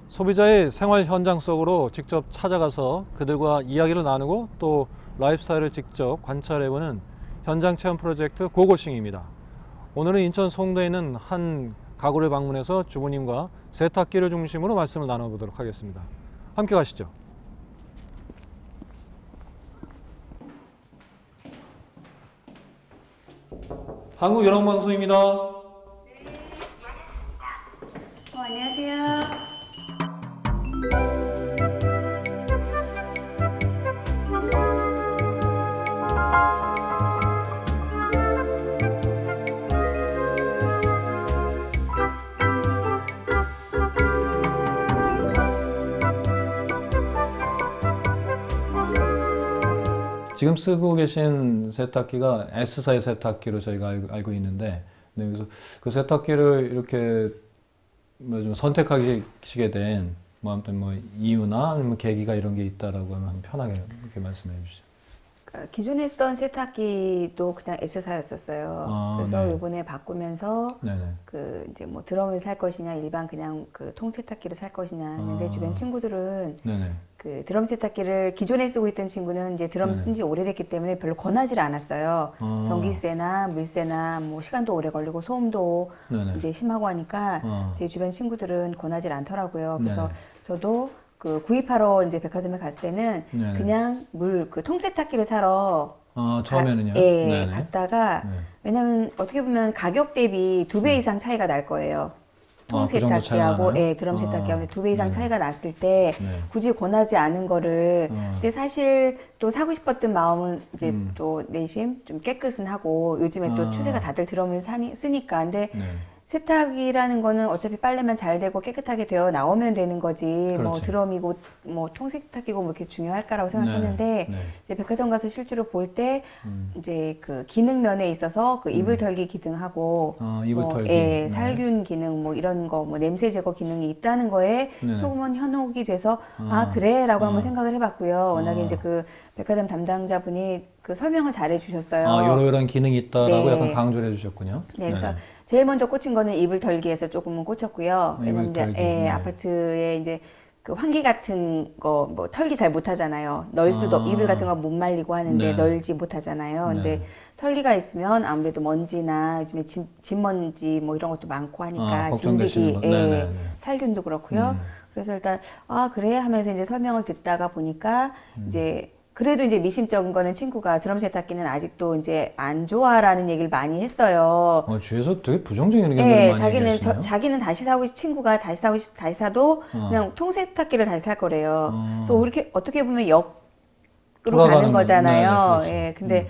소비자의 생활 현장 속으로 직접 찾아가서 그들과 이야기를 나누고 또 라이프 스타일을 직접 관찰해보는 현장 체험 프로젝트 고고싱입니다. 오늘은 인천 송도에 있는 한 가구를 방문해서 주부님과 세탁기를 중심으로 말씀을 나눠보도록 하겠습니다. 함께 가시죠. 한국연합방송입니다. 안녕하세요. 지금 쓰고 계신 세탁기가 S사의 세탁기로 저희가 알고 있는데, 네, 그래서 그 세탁기를 이렇게 좀 선택하시게 된 아무튼 이유나 아니면 계기가 이런 게 있다라고 하면 편하게 이렇게 말씀해 주시죠. 기존에 쓰던 세탁기도 그냥 S사였었어요. 그래서 네. 이번에 바꾸면서 네네. 이제 드럼을 살 것이냐 일반 그냥 통세탁기를 살 것이냐 했는데 주변 친구들은 네네. 드럼 세탁기를 기존에 쓰고 있던 친구는 이제 드럼 쓴 지 오래됐기 때문에 별로 권하지를 않았어요. 전기세나 물세나 시간도 오래 걸리고 소음도 네네. 이제 심하고 하니까 제 주변 친구들은 권하지 않더라고요. 그래서 네네. 저도 구입하러 이제 백화점에 갔을 때는 네네. 그냥 통세탁기를 사러 처음에는요? 예, 네네. 갔다가 네. 왜냐면 어떻게 보면 가격 대비 2배 이상 차이가 날 거예요. 그 정도 차이가 통세탁기하고 나나요? 드럼 세탁기하고 2배 이상 네네. 차이가 났을 때 네. 굳이 권하지 않은 거를 근데 사실 또 사고 싶었던 마음은 이제 또 내심 좀 깨끗은 하고 요즘에 또 추세가 다들 드럼을 쓰니까 근데 네. 세탁이라는 거는 어차피 빨래만 잘 되고 깨끗하게 되어 나오면 되는 거지 그렇지. 드럼이고 통세탁기고 이렇게 중요할까라고 생각했는데 네. 이제 백화점 가서 실제로 볼 때 이제 기능 면에 있어서 이불 털기 기능하고 이불 털기. 예, 네. 살균 기능 이런 거 냄새 제거 기능이 있다는 거에 네네. 조금은 현혹이 돼서 그래라고 한번 생각을 해봤고요. 워낙에 이제 백화점 담당자분이 설명을 잘 해주셨어요. 이런 기능이 있다라고 네. 약간 강조를 해주셨군요. 네, 그래서 제일 먼저 꽂힌 거는 이불 털기에서 조금은 꽂혔고요. 왜냐면 이제 이불 털기. 아파트에 이제 환기 같은 거 털기 잘 못하잖아요. 널 수도 이불 같은 거 못 말리고 하는데 네. 널지 못하잖아요. 근데 네. 털기가 있으면 아무래도 먼지나 요즘에 집먼지 이런 것도 많고 하니까 걱정되시는 진드기, 거. 네네네. 살균도 그렇고요. 그래서 일단 그래 하면서 이제 설명을 듣다가 보니까 이제 그래도 이제 미심쩍은 거는 친구가 드럼 세탁기는 아직도 이제 안 좋아라는 얘기를 많이 했어요. 주위에서 되게 부정적인 의견들을 많이 얘기하시네요. 자기는 친구가 다시 사도 그냥 통세탁기를 다시 살 거래요. 그래서 이렇게 어떻게 보면 역으로 돌아가는 가는 거잖아요. 네네, 그렇죠. 예, 근데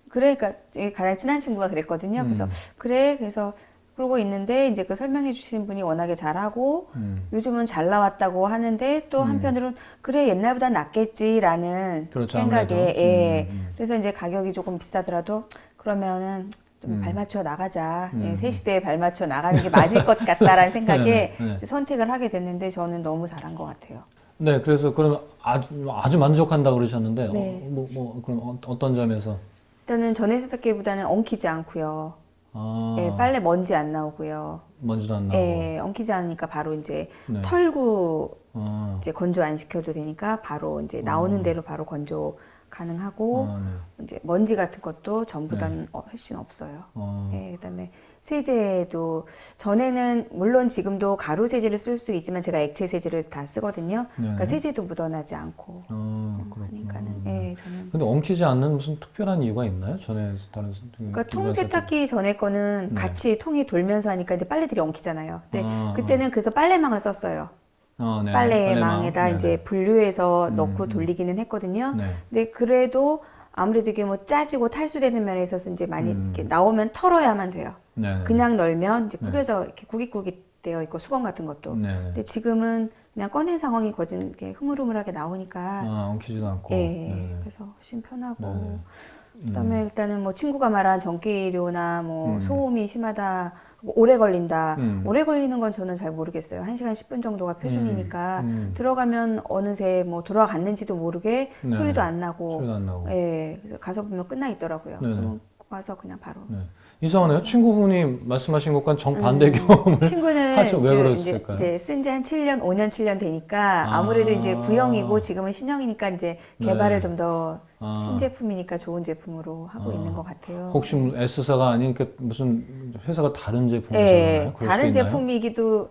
그러니까 가장 친한 친구가 그랬거든요. 그래서 그래서 그러고 있는데 이제 설명해 주신 분이 워낙에 잘하고 요즘은 잘 나왔다고 하는데 또 한편으로는 그래 옛날보다 낫겠지라는 그렇죠, 생각에 아무래도. 그래서 이제 가격이 조금 비싸더라도 그러면은 좀 발맞춰 나가자. 새 시대에 발맞춰 나가는 게 맞을 것 같다라는 생각에 네. 선택을 하게 됐는데 저는 너무 잘한 것 같아요. 네, 그래서 그럼 아주 만족한다고 그러셨는데, 네. 그럼 어떤 점에서? 일단은 전에 세탁기보다는 엉키지 않고요. 예, 빨래 먼지 안 나오고요. 먼지도 안 나고. 예, 엉키지 않으니까 바로 이제 네. 털고 이제 건조 안 시켜도 되니까 바로 이제 나오는 대로 바로 건조 가능하고 네. 이제 먼지 같은 것도 전보다는 훨씬 없어요. 예, 그다음에 세제도 전에는 물론 지금도 가루 세제를 쓸 수 있지만 제가 액체 세제를 다 쓰거든요. 그러니까 세제도 묻어나지 않고 하니까는 저는 근데 엉키지 않는 무슨 특별한 이유가 있나요? 전에 다른 그러니까 통 세탁기 전에 거는 같이 통이 돌면서 하니까 이제 빨래들이 엉키잖아요. 근데 그때는 그래서 빨래망을 썼어요. 네. 빨래망에다 네네. 이제 분류해서 넣고 돌리기는 했거든요. 네. 근데 그래도 아무래도 이게 짜지고 탈수되는 면에 있어서 이제 많이 이렇게 나오면 털어야만 돼요. 네네. 그냥 널면 이제 구겨져 이렇게 구깃구깃 되어 있고 수건 같은 것도. 네네. 근데 지금은 그냥 꺼낸 상황이 거진 이렇게 흐물흐물하게 나오니까 엉키지도 않고. 예, 네네. 그래서 훨씬 편하고. 네네. 그다음에 일단은 친구가 말한 전기료나 소음이 심하다, 오래 걸린다. 오래 걸리는 건 저는 잘 모르겠어요. 1시간 10분 정도가 표준이니까 들어가면 어느새 돌아갔는지도 모르게 네네. 소리도 안 나고. 소리도 안 나고. 예, 그래서 가서 보면 끝나 있더라고요. 네네. 그럼 와서 그냥 바로. 네. 이상하네요. 친구분이 말씀하신 것과는 정반대 경험을 친구는 왜 그랬을까요? 이제 쓴 지 한 7년, 5년, 7년 되니까 아무래도 이제 구형이고 지금은 신형이니까 이제 개발을 네. 좀 더 신제품이니까 좋은 제품으로 하고 있는 것 같아요. 혹시 S사가 아니니까 무슨 회사가 다른 제품을 네, 제공하나요? 그럴 다른 수도 있나요? 제품이기도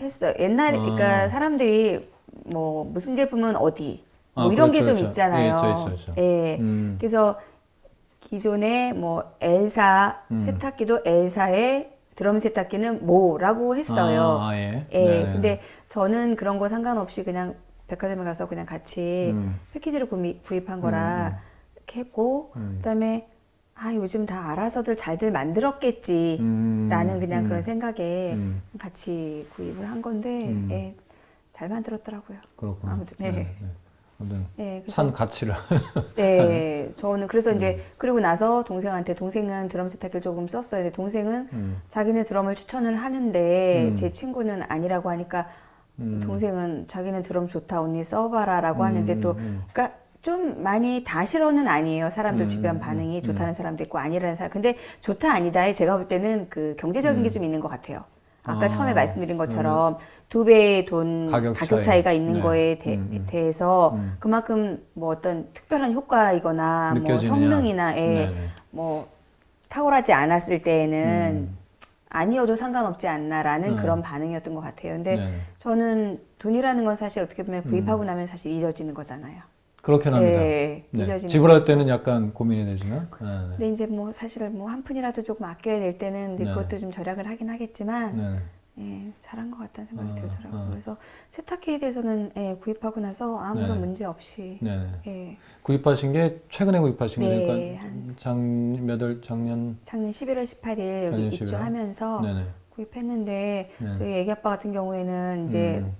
했어요. 옛날에, 그러니까 사람들이 뭐 무슨 제품은 어디, 뭐 이런 그렇죠, 게 좀 그렇죠. 있잖아요. 있죠, 있죠. 예. 그래서 기존에 뭐 엘사 세탁기도 엘사의 드럼 세탁기는 뭐라고 했어요. 예. 예. 네네. 근데 저는 그런 거 상관없이 그냥 백화점에 가서 그냥 같이 패키지를 구입한 거라 이렇게 했고, 그다음에 아, 요즘 다 알아서들 잘들 만들었겠지 라는 그냥 그런 생각에 같이 구입을 한 건데, 예, 잘 만들었더라고요. 그렇구나. 아무튼, 네. 네. 아무튼 네, 산 가치를. 네, 저는 그래서 이제 그리고 나서 동생은 드럼 세탁기를 조금 썼어요. 근데 동생은 자기네 드럼을 추천을 하는데 제 친구는 아니라고 하니까 동생은 자기는 드럼 좋다 언니 써봐라라고 하는데 또 그러니까 좀 많이 다 싫어는 아니에요. 사람들 주변 반응이 좋다는 사람도 있고 아니라는 사람. 근데 좋다 아니다에 제가 볼 때는 그 경제적인 게 좀 있는 것 같아요. 아까 처음에 말씀드린 것처럼 두 배의 돈 가격 차이가 있는 거에 대해서 그만큼 뭐 어떤 특별한 효과이거나 뭐 성능이나 뭐 탁월하지 않았을 때에는 아니어도 상관없지 않나라는 그런 반응이었던 것 같아요. 근데 저는 돈이라는 건 사실 어떻게 보면 구입하고 나면 사실 잊어지는 거잖아요. 그렇긴 합니다. 네, 네. 지불할 때는 약간 고민이 되지만. 근데 이제 뭐 사실 뭐 한 푼이라도 조금 아껴야 될 때는 근데 그것도 좀 절약을 하긴 하겠지만 예, 잘한 것 같다는 생각이 들더라고요. 그래서 세탁기에 대해서는 예, 구입하고 나서 아무런 문제 없이 예. 구입하신 게 최근에 구입하신 네, 거니까 작년 11월 18일 여기 입주하면서 구입했는데 저희 애기 아빠 같은 경우에는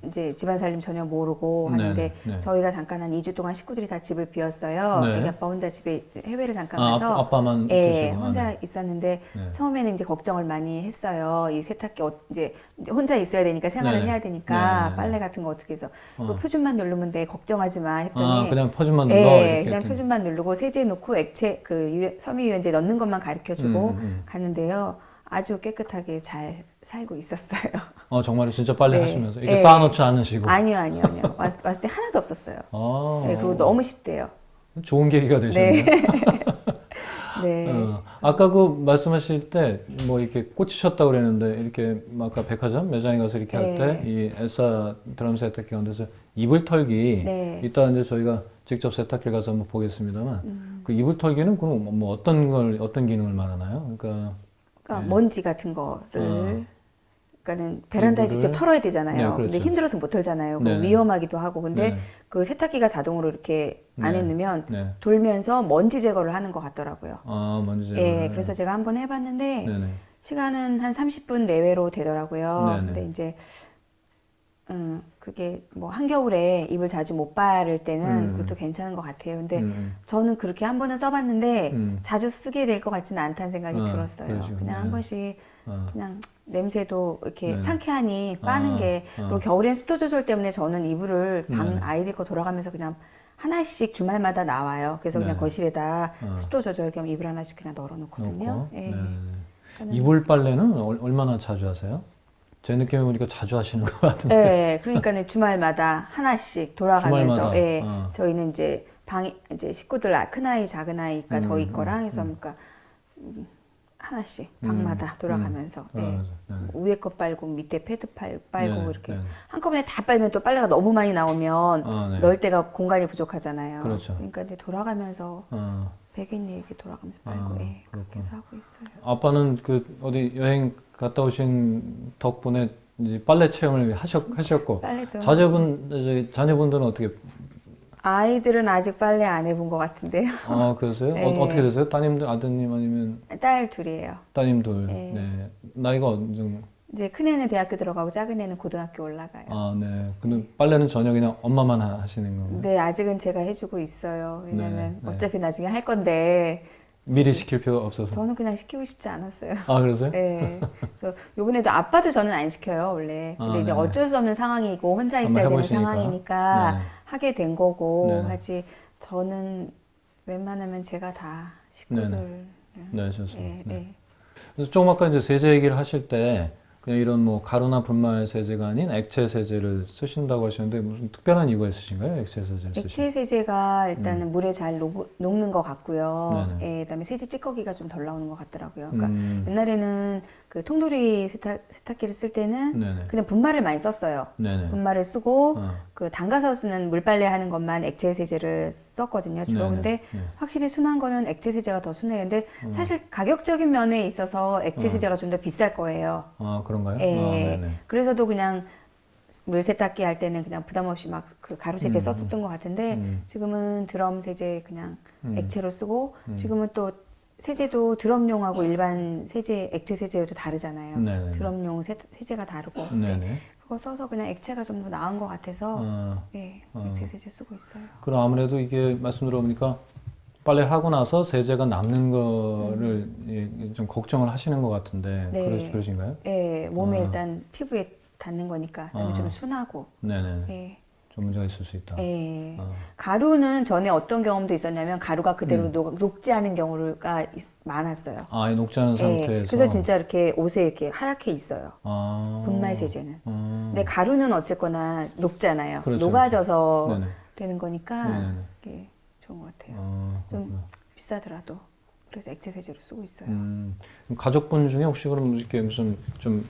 이제 집안 살림 전혀 모르고 하는데 저희가 잠깐 한 2주 동안 식구들이 다 집을 비웠어요. 애기 아빠 혼자 집에 이제 해외를 잠깐 가서 아빠만 예, 혼자 있었는데 처음에는 이제 걱정을 많이 했어요. 이 세탁기 이제 혼자 있어야 되니까 생활을 해야 되니까 빨래 같은 거 어떻게 해서 그 표준만 누르면 돼 걱정하지 마 했더니 그냥 표준만 눌러 예, 이렇게 그냥 했더니. 표준만 누르고 세제 넣고 액체 그 섬유유연제 넣는 것만 가르쳐주고 갔는데요. 아주 깨끗하게 잘 살고 있었어요. 정말 진짜 빨래 하시면서 이렇게 네. 쌓아놓지 않으시고. 아니요. 왔을 때 하나도 없었어요. 네, 그리고 너무 쉽대요. 좋은 계기가 되셨네요. 네. 아까 그 말씀하실 때 뭐 이렇게 꽂히셨다고 그랬는데 이렇게 아까 백화점 매장에 가서 이렇게 할 때 이 엘사 드럼 세탁기 가운데서 이불 털기 이따 이제 저희가 직접 세탁기를 가서 한번 보겠습니다만 그 이불 털기는 그럼 뭐 어떤 기능을 말하나요? 그러니까 먼지 같은 거를 그러니까는 베란다에 직접 털어야 되잖아요. 네, 그렇죠. 근데 힘들어서 못 털잖아요. 위험하기도 하고. 근데 그 세탁기가 자동으로 이렇게 안에 넣으면 돌면서 먼지 제거를 하는 것 같더라고요. 먼지 제거. 예, 그래서 제가 한번 해봤는데 시간은 한 30분 내외로 되더라고요. 근데 이제 그게 뭐 한겨울에 이불 자주 못 바를 때는 그것도 괜찮은 것 같아요. 근데 저는 그렇게 한 번은 써봤는데 자주 쓰게 될 것 같지는 않다는 생각이 들었어요. 그러시군요. 그냥 한 번씩 그냥 냄새도 이렇게 상쾌하니 빠는 게 그리고 겨울엔 습도 조절 때문에 저는 이불을 아이들 거 돌아가면서 그냥 하나씩 주말마다 나와요. 그래서 그냥 거실에다 습도 조절 겸 이불 하나씩 그냥 널어놓거든요. 예. 이불 빨래는 얼마나 자주 하세요? 제 느낌에 보니까 자주 하시는 것 같은데. 네, 그러니까 주말마다 하나씩 돌아가면서, 주말마다? 예, 저희는 이제 이제 식구들 큰 아이, 작은 아이가 저희 거랑 해서 그러니까 하나씩 방마다 돌아가면서, 예. 위에 거 빨고 밑에 패드 빨고 이렇게 한꺼번에 다 빨면 또 빨래가 너무 많이 나오면 넣을 데가 공간이 부족하잖아요. 그렇죠. 그러니까 이제 돌아가면서 베개니 이렇게 돌아가면서 빨고, 예, 그렇게 해서 하고 있어요. 아빠는 그 어디 여행 갔다 오신 덕분에 이제 빨래 체험을 하셨고 빨래도 자녀분들은 어떻게? 아이들은 아직 빨래 안 해본 것 같은데요. 그러세요? 네. 어떻게 되세요? 따님들, 아드님 아니면? 딸 둘이에요. 따님 둘. 네. 나이가 어느 정도? 이제 큰애는 대학교 들어가고 작은애는 고등학교 올라가요. 네. 근데 빨래는 전혀 그냥 엄마만 하시는 건가요? 네, 아직은 제가 해주고 있어요. 왜냐면 어차피 나중에 할 건데. 미리 시킬 필요가 없어서. 저는 그냥 시키고 싶지 않았어요. 그러세요? 네. 그래서 요번에도 아빠도 저는 안 시켜요, 원래. 근데 이제 어쩔 수 없는 상황이고 혼자 있어야 되는 상황이니까 하게 된 거고 하지. 저는 웬만하면 제가 다 식구들. 네, 좋습니다. 그래서 조금 아까 이제 세제 얘기를 하실 때 그냥 이런 뭐 가루나 분말 세제가 아닌 액체 세제를 쓰신다고 하셨는데 무슨 특별한 이유가 있으신가요? 액체 세제를 쓰시는? 액체 세제가 일단은 물에 잘 녹는 것 같고요. 네네. 예, 그다음에 세제 찌꺼기가 좀 덜 나오는 것 같더라고요. 그러니까 옛날에는 그 통돌이 세탁기를 쓸 때는 네네. 그냥 분말을 많이 썼어요. 네네. 분말을 쓰고 어. 그 담가서 쓰는 물빨래 하는 것만 액체 세제를 썼거든요. 주로. 네네. 근데 네. 확실히 순한 거는 액체 세제가 더 순해요. 근데 사실 가격적인 면에 있어서 액체 세제가 좀 더 비쌀 거예요. 아, 그런가요? 예. 아, 네네. 그래서도 그냥 물 세탁기 할 때는 그냥 부담 없이 막 그 가루 세제 썼었던 것 같은데 지금은 드럼 세제 그냥 액체로 쓰고 지금은 또 세제도 드럼용하고 일반 세제 액체 세제도 다르잖아요. 네네. 드럼용 세제가 다르고 근데 네네. 그거 써서 그냥 액체가 좀 더 나은 것 같아서 예, 어. 액체 세제 쓰고 있어요. 그럼 아무래도 이게 말씀 들어보니까 빨래하고 나서 세제가 남는 거를 예, 좀 걱정을 하시는 것 같은데 네. 그러신가요? 예, 몸에 일단 피부에 닿는 거니까 그다음에 좀 순하고 네네. 예. 좀 문제가 있을 수 있다. 예. 어. 가루는 전에 어떤 경험도 있었냐면 가루가 그대로 녹지 않은 경우가 많았어요. 아, 이 녹지 않은 예. 상태에서. 그래서 진짜 이렇게 옷에 이렇게 하얗게 있어요. 아. 분말 세제는. 근데 가루는 어쨌거나 녹잖아요. 그렇죠, 녹아져서 네네. 되는 거니까 네네네. 이게 좋은 것 같아요. 좀 그렇구나. 비싸더라도. 그래서 액체 세제로 쓰고 있어요. 그럼 가족분 중에 혹시 그럼 이렇게 무슨 좀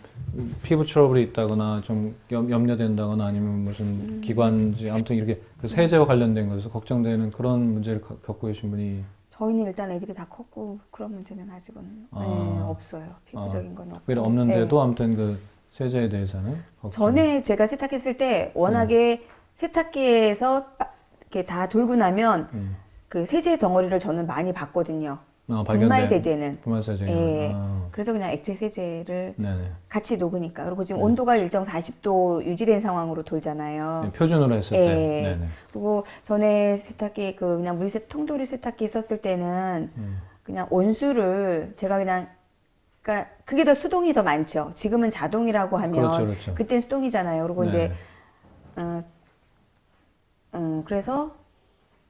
피부 트러블이 있다거나 좀 염려된다거나 아니면 무슨 기관지 아무튼 이렇게 그 세제와 관련된 것에서 걱정되는 그런 문제를 겪고 계신 분이 저희는 일단 애들이 다 컸고 그런 문제는 아직은 예, 없어요. 피부적인 건 없고. 오히려 없는데도 아무튼 그 세제에 대해서는 걱정. 전에 제가 세탁했을 때 워낙에 세탁기에서 이렇게 다 돌고 나면 그 세제 덩어리를 저는 많이 봤거든요. 분말 세제는. 분말 세제는. 예. 그래서 그냥 액체 세제를 네네. 같이 녹으니까. 그리고 지금 온도가 일정 40도 유지된 상황으로 돌잖아요. 네, 표준으로 했을 예. 때. 네네. 그리고 전에 세탁기 그 그냥 통돌이 세탁기 썼을 때는 그냥 온수를 제가 그냥 그러니까 그게 더 수동이 더 많죠. 지금은 자동이라고 하면 그렇죠, 그렇죠. 그땐 수동이잖아요. 그리고 네. 이제 그래서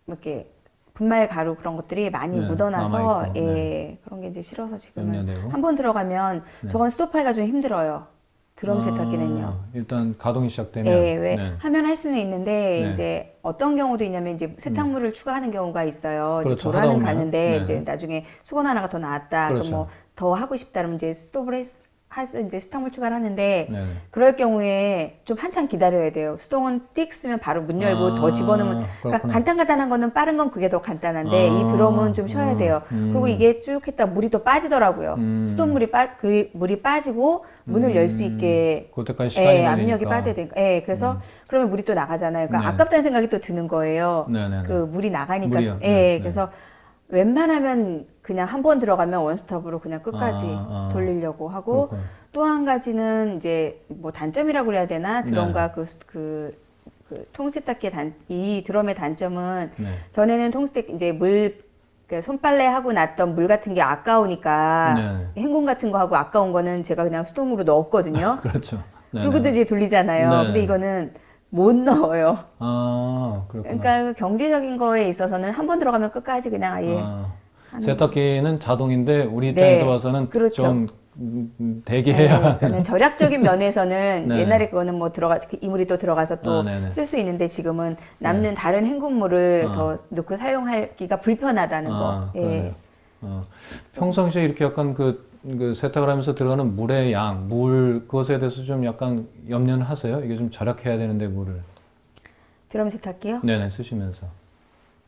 이렇게 분말 가루 그런 것들이 많이 네, 묻어나서 남아있고, 예 네. 그런 게 이제 싫어서 지금은 염려되고. 한 번 들어가면 저건 스톱하기가 좀 힘들어요. 드럼 세탁기는요. 일단 가동이 시작되면. 예, 왜 네. 하면 할 수는 있는데 네. 이제 어떤 경우도 있냐면 이제 세탁물을 추가하는 경우가 있어요. 그렇죠. 이제 돌아는 하다 보면. 가는데 네. 이제 나중에 수건 하나가 더 나왔다. 그렇죠. 그럼 뭐 더 하고 싶다 그러면 이제 스톱을 이제 세탁물 추가를 하는데 네네. 그럴 경우에 좀 한참 기다려야 돼요. 수동은 띡 쓰면 바로 문 열고 더 집어넣으면 그러니까 그렇구나. 간단한 거는 빠른 건 그게 더 간단한데 이 드럼은 좀 쉬어야 돼요. 그리고 이게 쭉 했다 물이 또 빠지더라고요. 수돗물이 그 물이 빠지고 문을 열 수 있게 그때까지 시간이 예, 걸리니까. 압력이 빠져야 되니까. 예, 그래서 그러면 물이 또 나가잖아요. 그러니까 네. 아깝다는 생각이 또 드는 거예요. 네네네. 그 물이 나가니까. 물이요. 예, 네, 그래서 웬만하면 그냥 한 번 들어가면 원스톱으로 그냥 끝까지 돌리려고 하고 그렇구나. 또 한 가지는 이제 뭐 단점이라고 그래야 되나 드럼과 그 통세탁기의 이 드럼의 단점은 네. 전에는 통세탁 이제 손빨래 하고 났던 물 같은 게 아까우니까 네. 헹굼 같은 거 하고 아까운 거는 제가 그냥 수동으로 넣었거든요. 그렇죠. 네네. 그러고도 이제 돌리잖아요. 네. 근데 이거는 못 넣어요. 그렇구나. 그러니까 그 경제적인 거에 있어서는 한 번 들어가면 끝까지 그냥 아예 세탁기는 자동인데 우리 입장에서 네, 봐서는 그렇죠. 좀 대기해야 하는. 그러니까는 절약적인 면에서는 네. 옛날에 그거는 뭐 이물이 또 들어가서 또 네네. 쓸 수 있는데 지금은 남는 다른 헹굼물을 더 넣고 사용하기가 불편하다는 거. 예. 평상시에 이렇게 약간 그 세탁을 하면서 들어가는 물의 양, 그것에 대해서 좀 약간 염려는 하세요? 이게 좀 절약해야 되는데 물을. 드럼 세탁기요? 네네, 쓰시면서.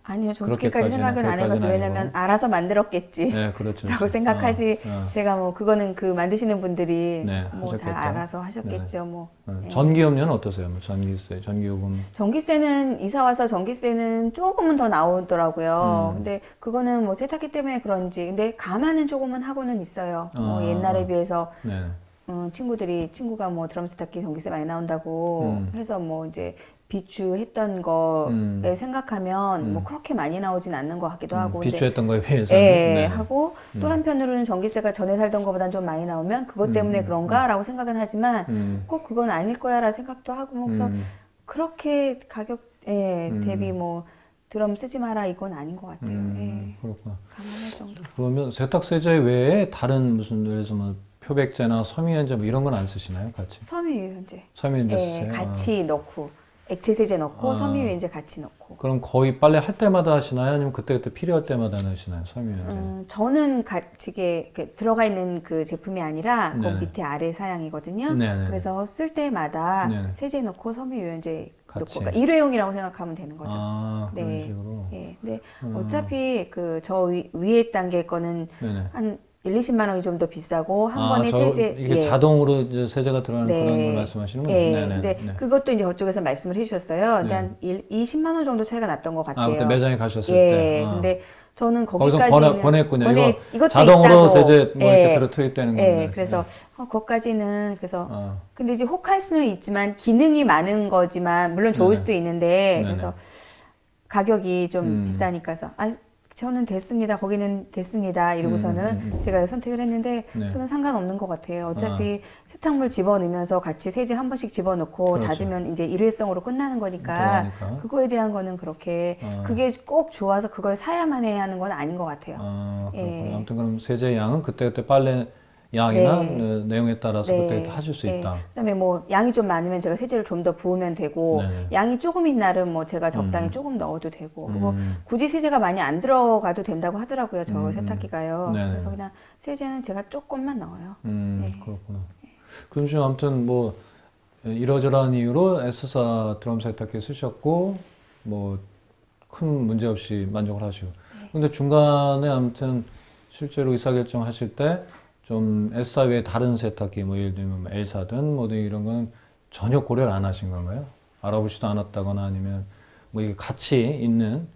아니요, 저 그렇게까지 생각은 안 해봤어요. 그렇게까지는 왜냐면 아니고. 알아서 만들었겠지. 네, 그렇죠. 라고 생각하지. 어. 제가 뭐 그거는 그 만드시는 분들이 네, 뭐 잘 하셨겠다. 알아서 하셨겠죠. 뭐. 예. 전기요금은 어떠세요? 뭐 전기세, 전기요금. 전기세는 이사 와서 전기세는 조금은 더 나오더라고요. 근데 그거는 뭐 세탁기 때문에 그런지. 근데 감안은 조금은 하고는 있어요. 뭐 옛날에 비해서 네. 친구가 뭐 드럼 세탁기 전기세 많이 나온다고 해서 뭐 이제 비추했던 거에 생각하면 뭐 그렇게 많이 나오진 않는 것 같기도 하고. 비추했던 거에 비해서는. 예, 네. 하고 또 한편으로는 전기세가 전에 살던 것보단 좀 많이 나오면 그것 때문에 그런가라고 생각은 하지만 꼭 그건 아닐 거야라 생각도 하고 뭐 그래서 그렇게 가격 대비 뭐 드럼 쓰지 마라 이건 아닌 것 같아요. 예. 그렇구나. 감안할 정도. 그러면 세탁세제 외에 다른 무슨 예를 들어서 뭐 표백제나 섬유유연제 뭐 이런 건 안 쓰시나요? 같이? 섬유유연제. 섬유유연제 예, 쓰세요? 같이 넣고 액체 세제 넣고 섬유유연제 같이 넣고. 그럼 거의 빨래 할 때마다 하시나요? 아니면 그때그때 필요할 때마다 넣으시나요? 섬유유연제? 저는 같이 이렇게 들어가 있는 그 제품이 아니라 그 네네. 밑에 아래 사양이거든요. 네네. 그래서 쓸 때마다 네네. 세제 넣고 섬유유연제 넣고 같이. 그러니까 일회용이라고 생각하면 되는 거죠. 그런 네. 식으로. 예. 근데 어차피 그 저 위에 단계 거는 네네. 한 1, 20만 원이 좀 더 비싸고 한 번에 세제 이게 자동으로 이제 세제가 들어가는 네. 그런 걸 말씀하시는군요. 예. 네네. 근데 네. 그것도 이제 저쪽에서 말씀을 해주셨어요. 근데 네. 한 20만 원 정도 차이가 났던 것 같아요. 그때 매장에 가셨을 예. 때. 근데 저는 거기서 거기까지는 권했군요. 이것도 자동으로 있다고. 세제 뭐 예. 이렇게 들어 투입되는 건데. 예. 그래서 거기까지는 그래서 어. 근데 이제 혹할 수는 있지만 기능이 많은 거지만 물론 좋을 네네. 수도 있는데 네네. 그래서 가격이 좀 비싸니까 해서 저는 됐습니다. 거기는 됐습니다. 이러고서는 제가 선택을 했는데 네. 저는 상관없는 것 같아요. 어차피 세탁물 집어넣으면서 같이 세제 한 번씩 집어넣고 그렇죠. 닫으면 이제 일회성으로 끝나는 거니까 들어가니까. 그거에 대한 거는 그렇게 그게 꼭 좋아서 그걸 사야만 해야 하는 건 아닌 것 같아요. 그렇군요. 예. 아무튼 그럼 세제 양은 그때그때 빨래 양이나 네. 내용에 따라서 네. 그때 하실 수 네. 있다. 그다음에 뭐 양이 좀 많으면 제가 세제를 좀 더 부으면 되고 네네. 양이 조금인 날은 뭐 제가 적당히 조금 넣어도 되고 그리고 굳이 세제가 많이 안 들어가도 된다고 하더라고요. 저 세탁기가요. 네네. 그래서 그냥 세제는 제가 조금만 넣어요. 네. 그렇구나. 그럼 지금 아무튼 뭐 이러저러한 이유로 S사 드럼 세탁기 쓰셨고 뭐 큰 문제 없이 만족을 하시고. 근데 중간에 아무튼 실제로 의사결정 하실 때 좀 S사 외에 다른 세탁기 뭐 예를 들면 뭐 L사든 뭐든 이런 건 전혀 고려를 안 하신 건가요? 알아보지도 않았다거나 아니면 뭐 이게 같이 있는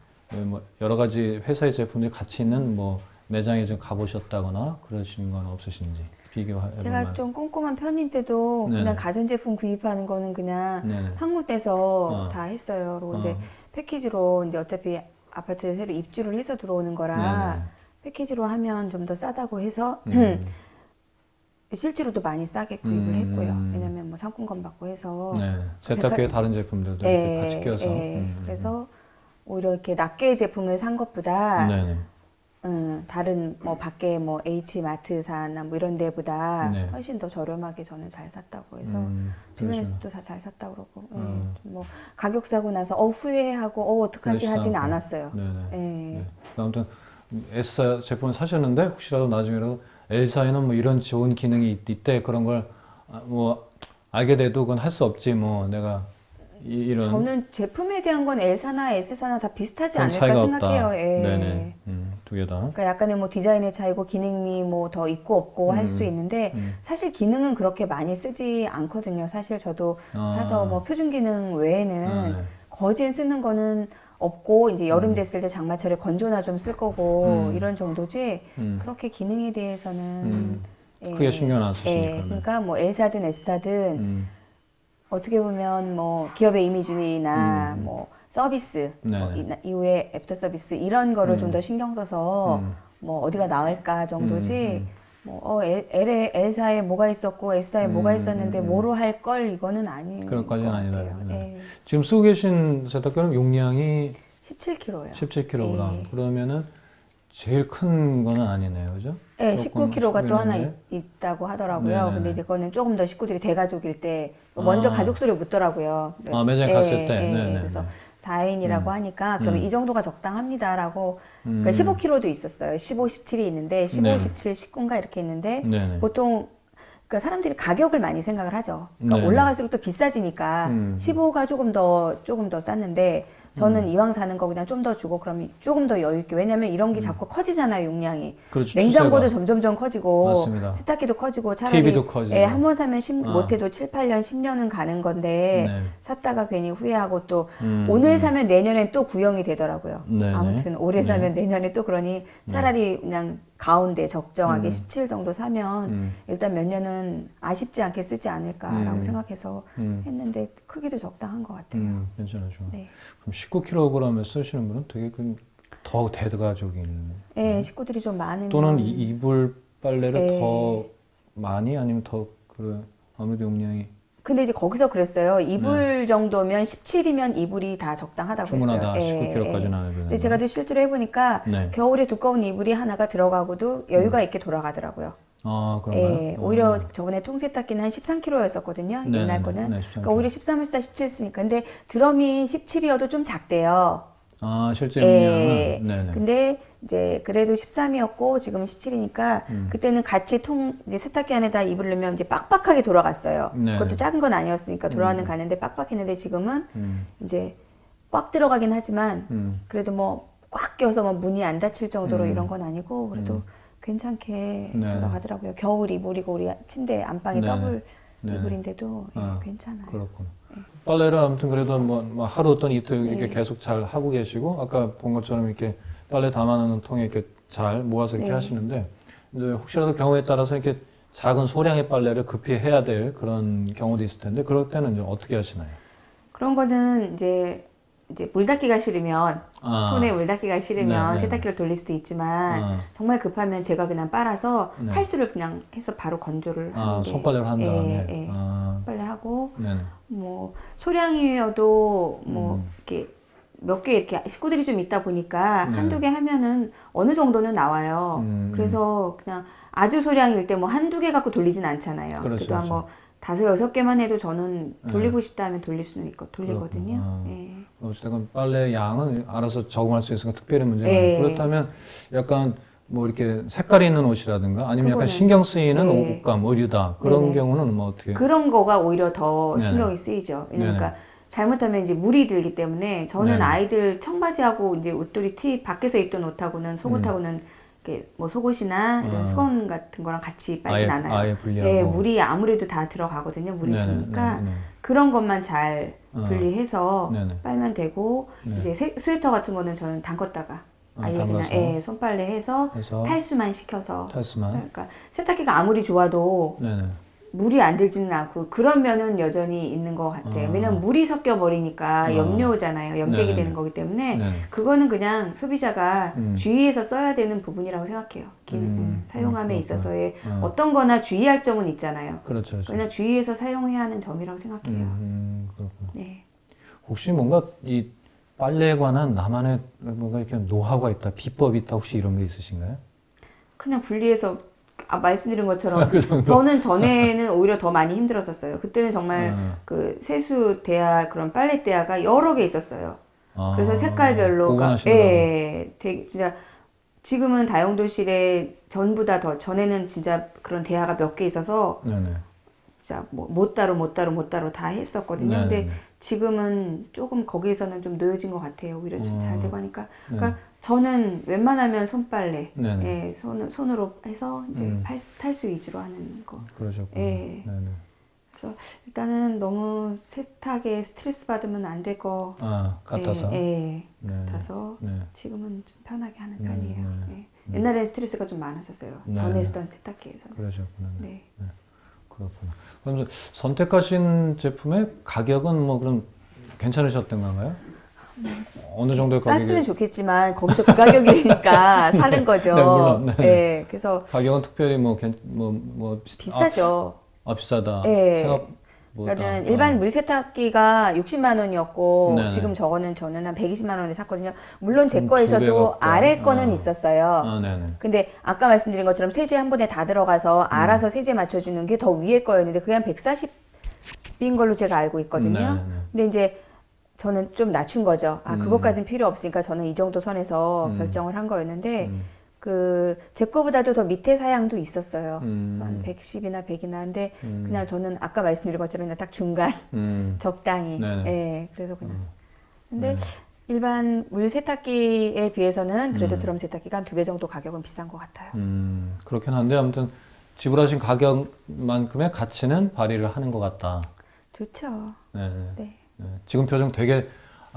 뭐 여러 가지 회사의 제품들이 같이 있는 뭐 매장에 좀 가보셨다거나 그러신 건 없으신지 비교해 제가 보면. 좀 꼼꼼한 편인데도 네네. 그냥 가전제품 구입하는 거는 그냥 네네. 한 곳에서 다 했어요. 그리고 이제 패키지로 이제 어차피 아파트에 새로 입주를 해서 들어오는 거라 네네. 패키지로 하면 좀 더 싸다고 해서 실제로도 많이 싸게 구입을 했고요. 왜냐면 뭐 상품권 받고 해서 네. 세탁기에 다른 제품들도 이렇게 같이 껴서. 그래서 오히려 이렇게 낱개 제품을 산 것보다 네네. 다른 뭐 밖에 뭐 H마트사나 뭐 이런 데보다 네. 훨씬 더 저렴하게 저는 잘 샀다고 해서 그러시구나. 주변에서도 다 잘 샀다고 그러고 뭐 가격 사고 나서 후회하고 어떡하지 그러시지 하진 않고. 않았어요. 네네. 예. 네. 아무튼 S사 제품을 사셨는데 혹시라도 나중에라도 L사에는 뭐 이런 좋은 기능이 있대 그런 걸 뭐 알게 돼도 그건 할 수 없지 뭐 내가 이런 저는 제품에 대한 건 L사나 S사나 다 비슷하지 그런 않을까 차이가 생각해요. 없다. 예. 네네. 두 개 다. 그러니까 약간의 뭐 디자인의 차이고 기능이 뭐 더 있고 없고 할 수 있는데 사실 기능은 그렇게 많이 쓰지 않거든요. 사실 저도 사서 뭐 표준 기능 외에는 네. 거진 쓰는 거는 없고 이제 여름 됐을 때 장마철에 건조나 좀 쓸 거고 이런 정도지 그렇게 기능에 대해서는 크게 신경 안 쓰시니까. 그러니까 뭐 L사든 S사든 어떻게 보면 뭐 기업의 이미지나 뭐 서비스 뭐 이후에 애프터 서비스 이런 거를 좀 더 신경 써서 뭐 어디가 나을까 정도지 뭐 L사에 뭐가 있었고 S사에 뭐가 있었는데 뭐로 할 걸 이거는 아닌 것 그런까지는 아니다. 같아요. 네. 지금 쓰고 계신 세탁기는 용량이 17kg요. 17kg. 그러면은 제일 큰 거는 아니네요, 그죠? 네, 조금 19kg가 또 하나 있는데. 있다고 하더라고요. 네네네. 근데 이제 그거는 조금 더 식구들이 대가족일 때 먼저 가족 수를 묻더라고요. 매장에 갔을 때. 네네. 그래서 4인이라고 하니까 그러면 이 정도가 적당합니다라고 그러니까 15kg도 있었어요. 15, 17이 있는데 15, 네네. 17, 19인가 이렇게 있는데 네네. 보통 그러니까 사람들이 가격을 많이 생각을 하죠. 그러니까 네네. 올라갈수록 또 비싸지니까 15가 조금 더 쌌는데 저는 이왕 사는 거 그냥 좀 더 주고 그럼 조금 더 여유 있게 왜냐면 이런 게 자꾸 커지잖아요 용량이. 그렇죠, 냉장고도 추세가. 점점점 커지고 맞습니다. 세탁기도 커지고 차라리 TV도 커지고. 한 번 사면 못해도 7, 8년, 10년은 가는 건데 네. 샀다가 괜히 후회하고 또 오늘 사면 내년에 또 구형이 되더라고요. 네네. 아무튼 올해 사면 내년에 또 그러니 차라리 그냥 가운데 적정하게 17 정도 사면 일단 몇 년은 아쉽지 않게 쓰지 않을까라고 생각해서 했는데 크기도 적당한 것 같아요. 괜찮으죠. 네. 그럼 19kg을 쓰시는 분은 되게 더 대가족인. 네, 식구들이 좀 많으면 또는 이불 빨래를 네. 더 많이 아니면 더 아무래도 용량이 근데 이제 거기서 그랬어요. 이불 정도면 17이면 이불이 다 적당하다고 충분하다. 했어요. 19kg까지는 안 해도 근데 된다. 제가 또 실제로 해보니까 겨울에 두꺼운 이불이 하나가 들어가고도 여유가 있게 돌아가더라고요. 아, 그런가요? 예, 오히려 저번에 통세탁기는 한 13kg였었거든요. 옛날 거는. 네, 그러니까 오히려 13에서 17했으니까. 근데 드럼이 17이어도 좀 작대요. 아, 실제 예. 용량은? 네네. 근데 이제 그래도 13이었고 지금은 17이니까 그때는 같이 이제 세탁기 안에다 이불을 넣으면 이제 빡빡하게 돌아갔어요. 네네. 그것도 작은 건 아니었으니까 돌아가는 가는데 빡빡했는데 지금은 이제 꽉 들어가긴 하지만 그래도 뭐 꽉 껴서 뭐 문이 안 닫힐 정도로 이런 건 아니고 그래도 괜찮게 돌아가더라고요. 겨울 이불이고 우리 침대 안방에 더블 이불인데도 예, 괜찮아요. 그렇구나. 빨래를 아무튼 그래도 뭐 하루 어떤 이틀 이렇게 계속 잘 하고 계시고 아까 본 것처럼 이렇게 빨래 담아놓는 통에 이렇게 잘 모아서 이렇게 하시는데 이제 혹시라도 경우에 따라서 이렇게 작은 소량의 빨래를 급히 해야 될 그런 경우도 있을 텐데 그럴 때는 이제 어떻게 하시나요? 그런 거는 이제 물 닦기가 싫으면 손에 물 닦기가 싫으면 세탁기를 돌릴 수도 있지만 정말 급하면 제가 그냥 빨아서 탈수를 그냥 해서 바로 건조를 하는 게 손빨래를 한 다음에 빨래하고 뭐 소량이어도 뭐 이렇게 몇 개 이렇게 식구들이 좀 있다 보니까 한두 개 하면은 어느 정도는 나와요. 그래서 그냥 아주 소량일 때 뭐 한두 개 갖고 돌리진 않잖아요. 그렇죠, 그래도 한 뭐 5, 6개만 해도 저는 돌리고 싶다 하면 돌릴 수는 있고 돌리거든요. 예. 어쨌든 빨래 양은 알아서 적응할 수 있으니까 특별히 문제가 아니고 그렇다면 약간 뭐 이렇게 색깔이 있는 옷이라든가 아니면 약간 신경 쓰이는 옷감, 의류다 그런 경우는 뭐 어떻게? 그런 거가 오히려 더 신경이 쓰이죠. 왜냐면 그러니까 잘못하면 이제 물이 들기 때문에 저는 아이들 청바지하고 이제 옷돌이 티 밖에서 입던 옷하고는 속옷하고는 이렇게 뭐 속옷이나 이런 수건 같은 거랑 같이 빨진 않아요. 아예 분리하고. 예, 물이 아무래도 다 들어가거든요. 물이 드니까 그런 것만 잘 분리해서 빨면 되고 이제 스웨터 같은 거는 저는 담궜다가 아예 그냥 손빨래 해서 탈수만 시켜서 그러니까 세탁기가 아무리 좋아도 물이 안 들지는 않고 그런 면은 여전히 있는 것 같아요. 왜냐면 물이 섞여 버리니까 염료잖아요. 염색이 되는 거기 때문에 그거는 그냥 소비자가 주의해서 써야 되는 부분이라고 생각해요. 사용함에 있어서의 어떤 거나 주의할 점은 있잖아요. 그렇죠. 그냥 주의해서 사용해야 하는 점이라고 생각해요. 그렇구나. 네. 혹시 뭔가 이 빨래에 관한 나만의 뭔가 이렇게 노하우가 있다, 비법이 있다 혹시 이런 게 있으신가요? 그냥 분리해서 말씀드린 것처럼 저는 전에는 오히려 더 많이 힘들었었어요. 그때는 정말 그 세수 대야 그런 빨래 대야가 여러 개 있었어요. 그래서 색깔별로 되게 진짜 지금은 다용도실에 전부 다 전에는 진짜 그런 대야가 몇 개 있어서 진짜 뭐 못 따로 다 했었거든요. 근데 지금은 조금 거기에서는 좀 놓여진 것 같아요. 오히려 좀 잘 되고 하니까. 그러니까 저는 웬만하면 손빨래, 손으로 해서 이제 탈수 위주로 하는 거. 그러셨구나. 예. 그래서 일단은 너무 세탁에 스트레스 받으면 안 될 거 같아서. 같아서 지금은 좀 편하게 하는 편이에요. 옛날에는 스트레스가 좀 많았었어요. 전에 쓰던 세탁기에서는. 그러셨구나. 그렇구나. 그럼 선택하신 제품의 가격은 뭐 그럼 괜찮으셨던 건가요? 어느 정도의 가격이? 쌌으면 좋겠지만 거기서 그 가격이니까 사는 거죠. 네, 물론. 그래서 가격은 특별히 비싸죠. 비싸다. 그러니까 일반 물세탁기가 60만 원이었고 지금 저는 한 120만 원에 샀거든요. 물론 제 거에서도 아래 거는 있었어요. 근데 아까 말씀드린 것처럼 세제 한 번에 다 들어가서 알아서 세제 맞춰주는 게 더 위에 거였는데 그게 한 140인 걸로 제가 알고 있거든요. 근데 이제 저는 좀 낮춘 거죠. 그것까지는 필요 없으니까 저는 이 정도 선에서 결정을 한 거였는데 제 거보다도 더 밑에 사양도 있었어요. 한 110이나 100이나. 근데 그냥 저는 아까 말씀드린 것처럼 그냥 딱 중간, 적당히. 그래서 그냥. 근데 일반 물 세탁기에 비해서는 그래도 드럼 세탁기가 한 2배 정도 가격은 비싼 것 같아요. 그렇긴 한데 아무튼 지불하신 가격만큼의 가치는 발휘를 하는 것 같다. 좋죠. 지금 표정 되게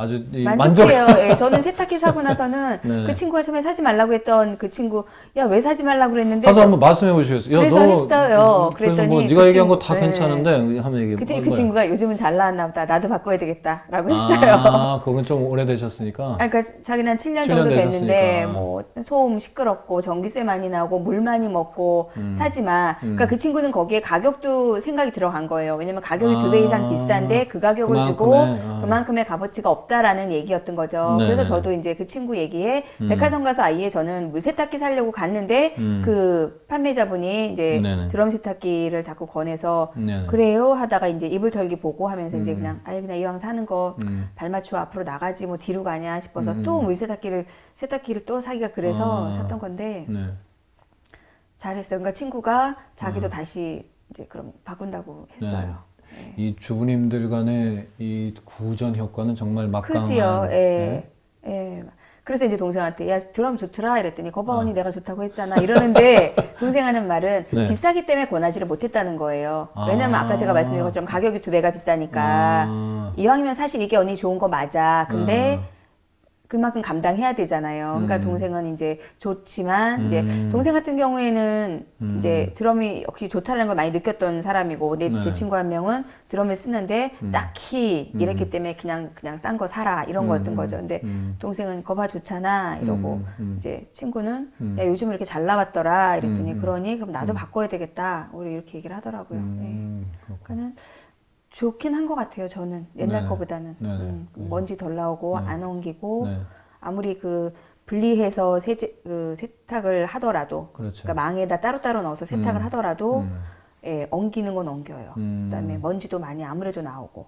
아주 만족해요. 예, 저는 세탁기 사고 나서는 네. 그 친구가 처음에 사지 말라고 했던 그 친구, 야, 왜 사지 말라고 그랬는데. 가서 한번 말씀해 보시겠어요? 그래서 했어요. 그래서 그랬더니 뭐 네가 얘기한 거 다 괜찮은데 하면 얘기. 그때 그 친구가 요즘은 잘 나왔나 보다. 나도 바꿔야 되겠다라고 했어요. 아, 그건 좀 오래되셨으니까. 그러니까 자기는 7년 7년 정도 됐는데 되셨으니까. 뭐 소음 시끄럽고 전기세 많이 나오고 물 많이 먹고 사지 마. 그러니까 그 친구는 거기에 가격도 생각이 들어간 거예요. 왜냐면 가격이 2배 이상 비싼데 그 가격을 주고 그만큼의 값어치가 없다라는 얘기였던 거죠. 네네. 그래서 저도 이제 그 친구 얘기에 백화점 가서 아예 저는 물세탁기 사려고 갔는데 그 판매자분이 이제 네네. 드럼 세탁기를 자꾸 권해서 네네. 그래요 하다가 이제 이불 털기 보고 하면서 이제 그냥 아예 그냥 이왕 사는 거 발맞춰 앞으로 나가지 뭐 뒤로 가냐 싶어서 또 세탁기를 또 사기가 그래서 샀던 건데 네. 잘했어요. 그러니까 친구가 자기도 다시 이제 그럼 바꾼다고 했어요. 네. 이 주부님들 간의 이 구전 효과는 정말 막강한. 크지요. 예. 예. 그래서 이제 동생한테 야 드럼 좋더라 이랬더니 거봐 언니 내가 좋다고 했잖아 이러는데 동생 하는 말은 네. 비싸기 때문에 권하지를 못했다는 거예요. 왜냐면 아까 제가 말씀드린 것처럼 가격이 2배가 비싸니까 이왕이면 사실 이게 언니 좋은 거 맞아. 근데 그만큼 감당해야 되잖아요. 그러니까 동생은 이제 좋지만 이제 동생 같은 경우에는 이제 드럼이 역시 좋다는 걸 많이 느꼈던 사람이고 내 제 친구 한 명은 드럼을 쓰는데 딱히 이랬기 때문에 그냥 싼 거 사라 이런 거였던 거죠. 근데 동생은 거봐 좋잖아 이러고 이제 친구는 야 요즘 이렇게 잘 나왔더라 이랬더니 그러니 그럼 나도 바꿔야 되겠다. 우리 이렇게 얘기를 하더라고요. 그러니까는 좋긴 한 것 같아요. 저는 옛날 거보다는 먼지 덜 나오고 안 엉기고 아무리 그 분리해서 세탁을 하더라도 그렇죠. 그러니까 망에다 따로따로 넣어서 세탁을 하더라도 예, 엉기는 건 엉겨요. 그다음에 먼지도 많이 아무래도 나오고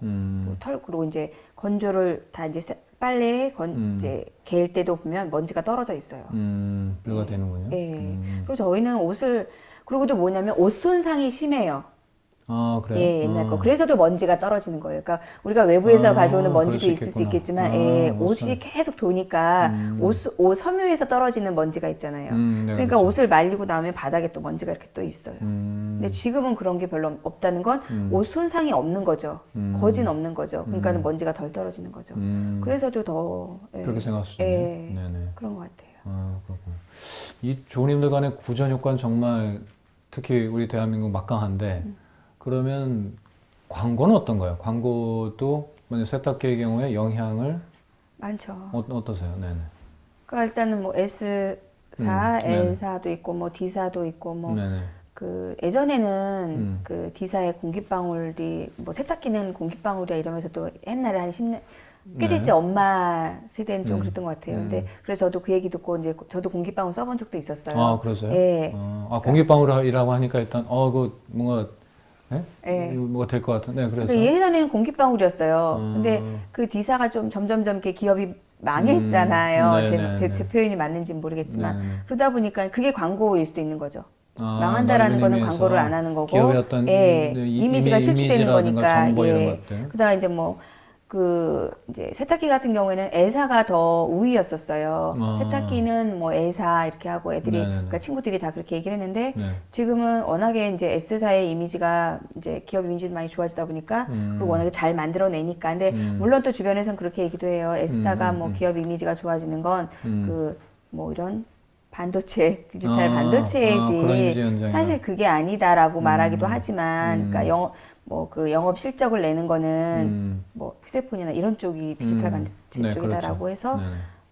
그리고 이제 건조를 다 이제 빨래에 이제 개일 때도 보면 먼지가 떨어져 있어요. 분류가 되는군요. 예. 그리고 저희는 그리고 또 뭐냐면 옷 손상이 심해요. 아, 그래요? 예, 옛날 거. 그래서도 먼지가 떨어지는 거예요. 그러니까 우리가 외부에서 가져오는 먼지도 있을 수 있겠지만, 옷이 계속 도니까 옷 섬유에서 떨어지는 먼지가 있잖아요. 네, 그러니까 그렇죠. 옷을 말리고 나오면 바닥에 또 먼지가 이렇게 또 있어요. 근데 지금은 그런 게 별로 없다는 건 옷 손상이 없는 거죠. 거진 없는 거죠. 그러니까는 먼지가 덜 떨어지는 거죠. 그래서도 더 그렇게 생각할 수 있네요. 네네. 그런 것 같아요. 아, 그렇군요. 이 주부님들 간의 구전 효과는 정말 특히 우리 대한민국 막강한데 그러면 광고는 어떤가요? 광고도 먼저 세탁기의 경우에 영향을 많죠. 어떠세요? 네네. 그러니까 일단은 뭐 S사, L사도 있고 뭐 D사도 있고 뭐 네네. 그 예전에는 그 D사의 공기방울이 뭐 세탁기는 공기방울이야 이러면서 또 옛날에 한 10년 꽤 됐지 엄마 세대는 좀 그랬던 것 같아요. 근데 그래서 저도 그 얘기 듣고 이제 저도 공기방울 써본 적도 있었어요. 아, 그러세요? 예. 아, 공기방울이라고 하니까 일단 그 뭔가 뭐가 될 것 같은데 그래서 그러니까 예전에는 공기방울이었어요. 근데 그 D사가 좀 점점점 이렇게 기업이 망했잖아요. 제 표현이 맞는지는 모르겠지만 그러다 보니까 그게 광고일 수도 있는 거죠. 망한다라는 거는 광고를 안 하는 거고, 기업의 어떤 이미지가 실추되는 거니까. 정보 이런 것들. 그다음 이제 뭐 이제 세탁기 같은 경우에는 L사가 더 우위였었어요. 세탁기는 뭐 L사 이렇게 하고 애들이, 그러니까 친구들이 다 그렇게 얘기를 했는데, 지금은 워낙에 이제 S사의 이미지가 이제 기업 이미지도 많이 좋아지다 보니까, 그리고 워낙에 잘 만들어내니까. 근데 물론 또 주변에서는 그렇게 얘기도 해요. S사가 뭐 기업 이미지가 좋아지는 건, 뭐 이런 반도체, 디지털 반도체지. 사실 그게 아니다라고 말하기도 하지만, 그러니까 그 영업 실적을 내는 거는 뭐 휴대폰이나 이런 쪽이 디지털 반도체 쪽이다라고 그렇죠. 해서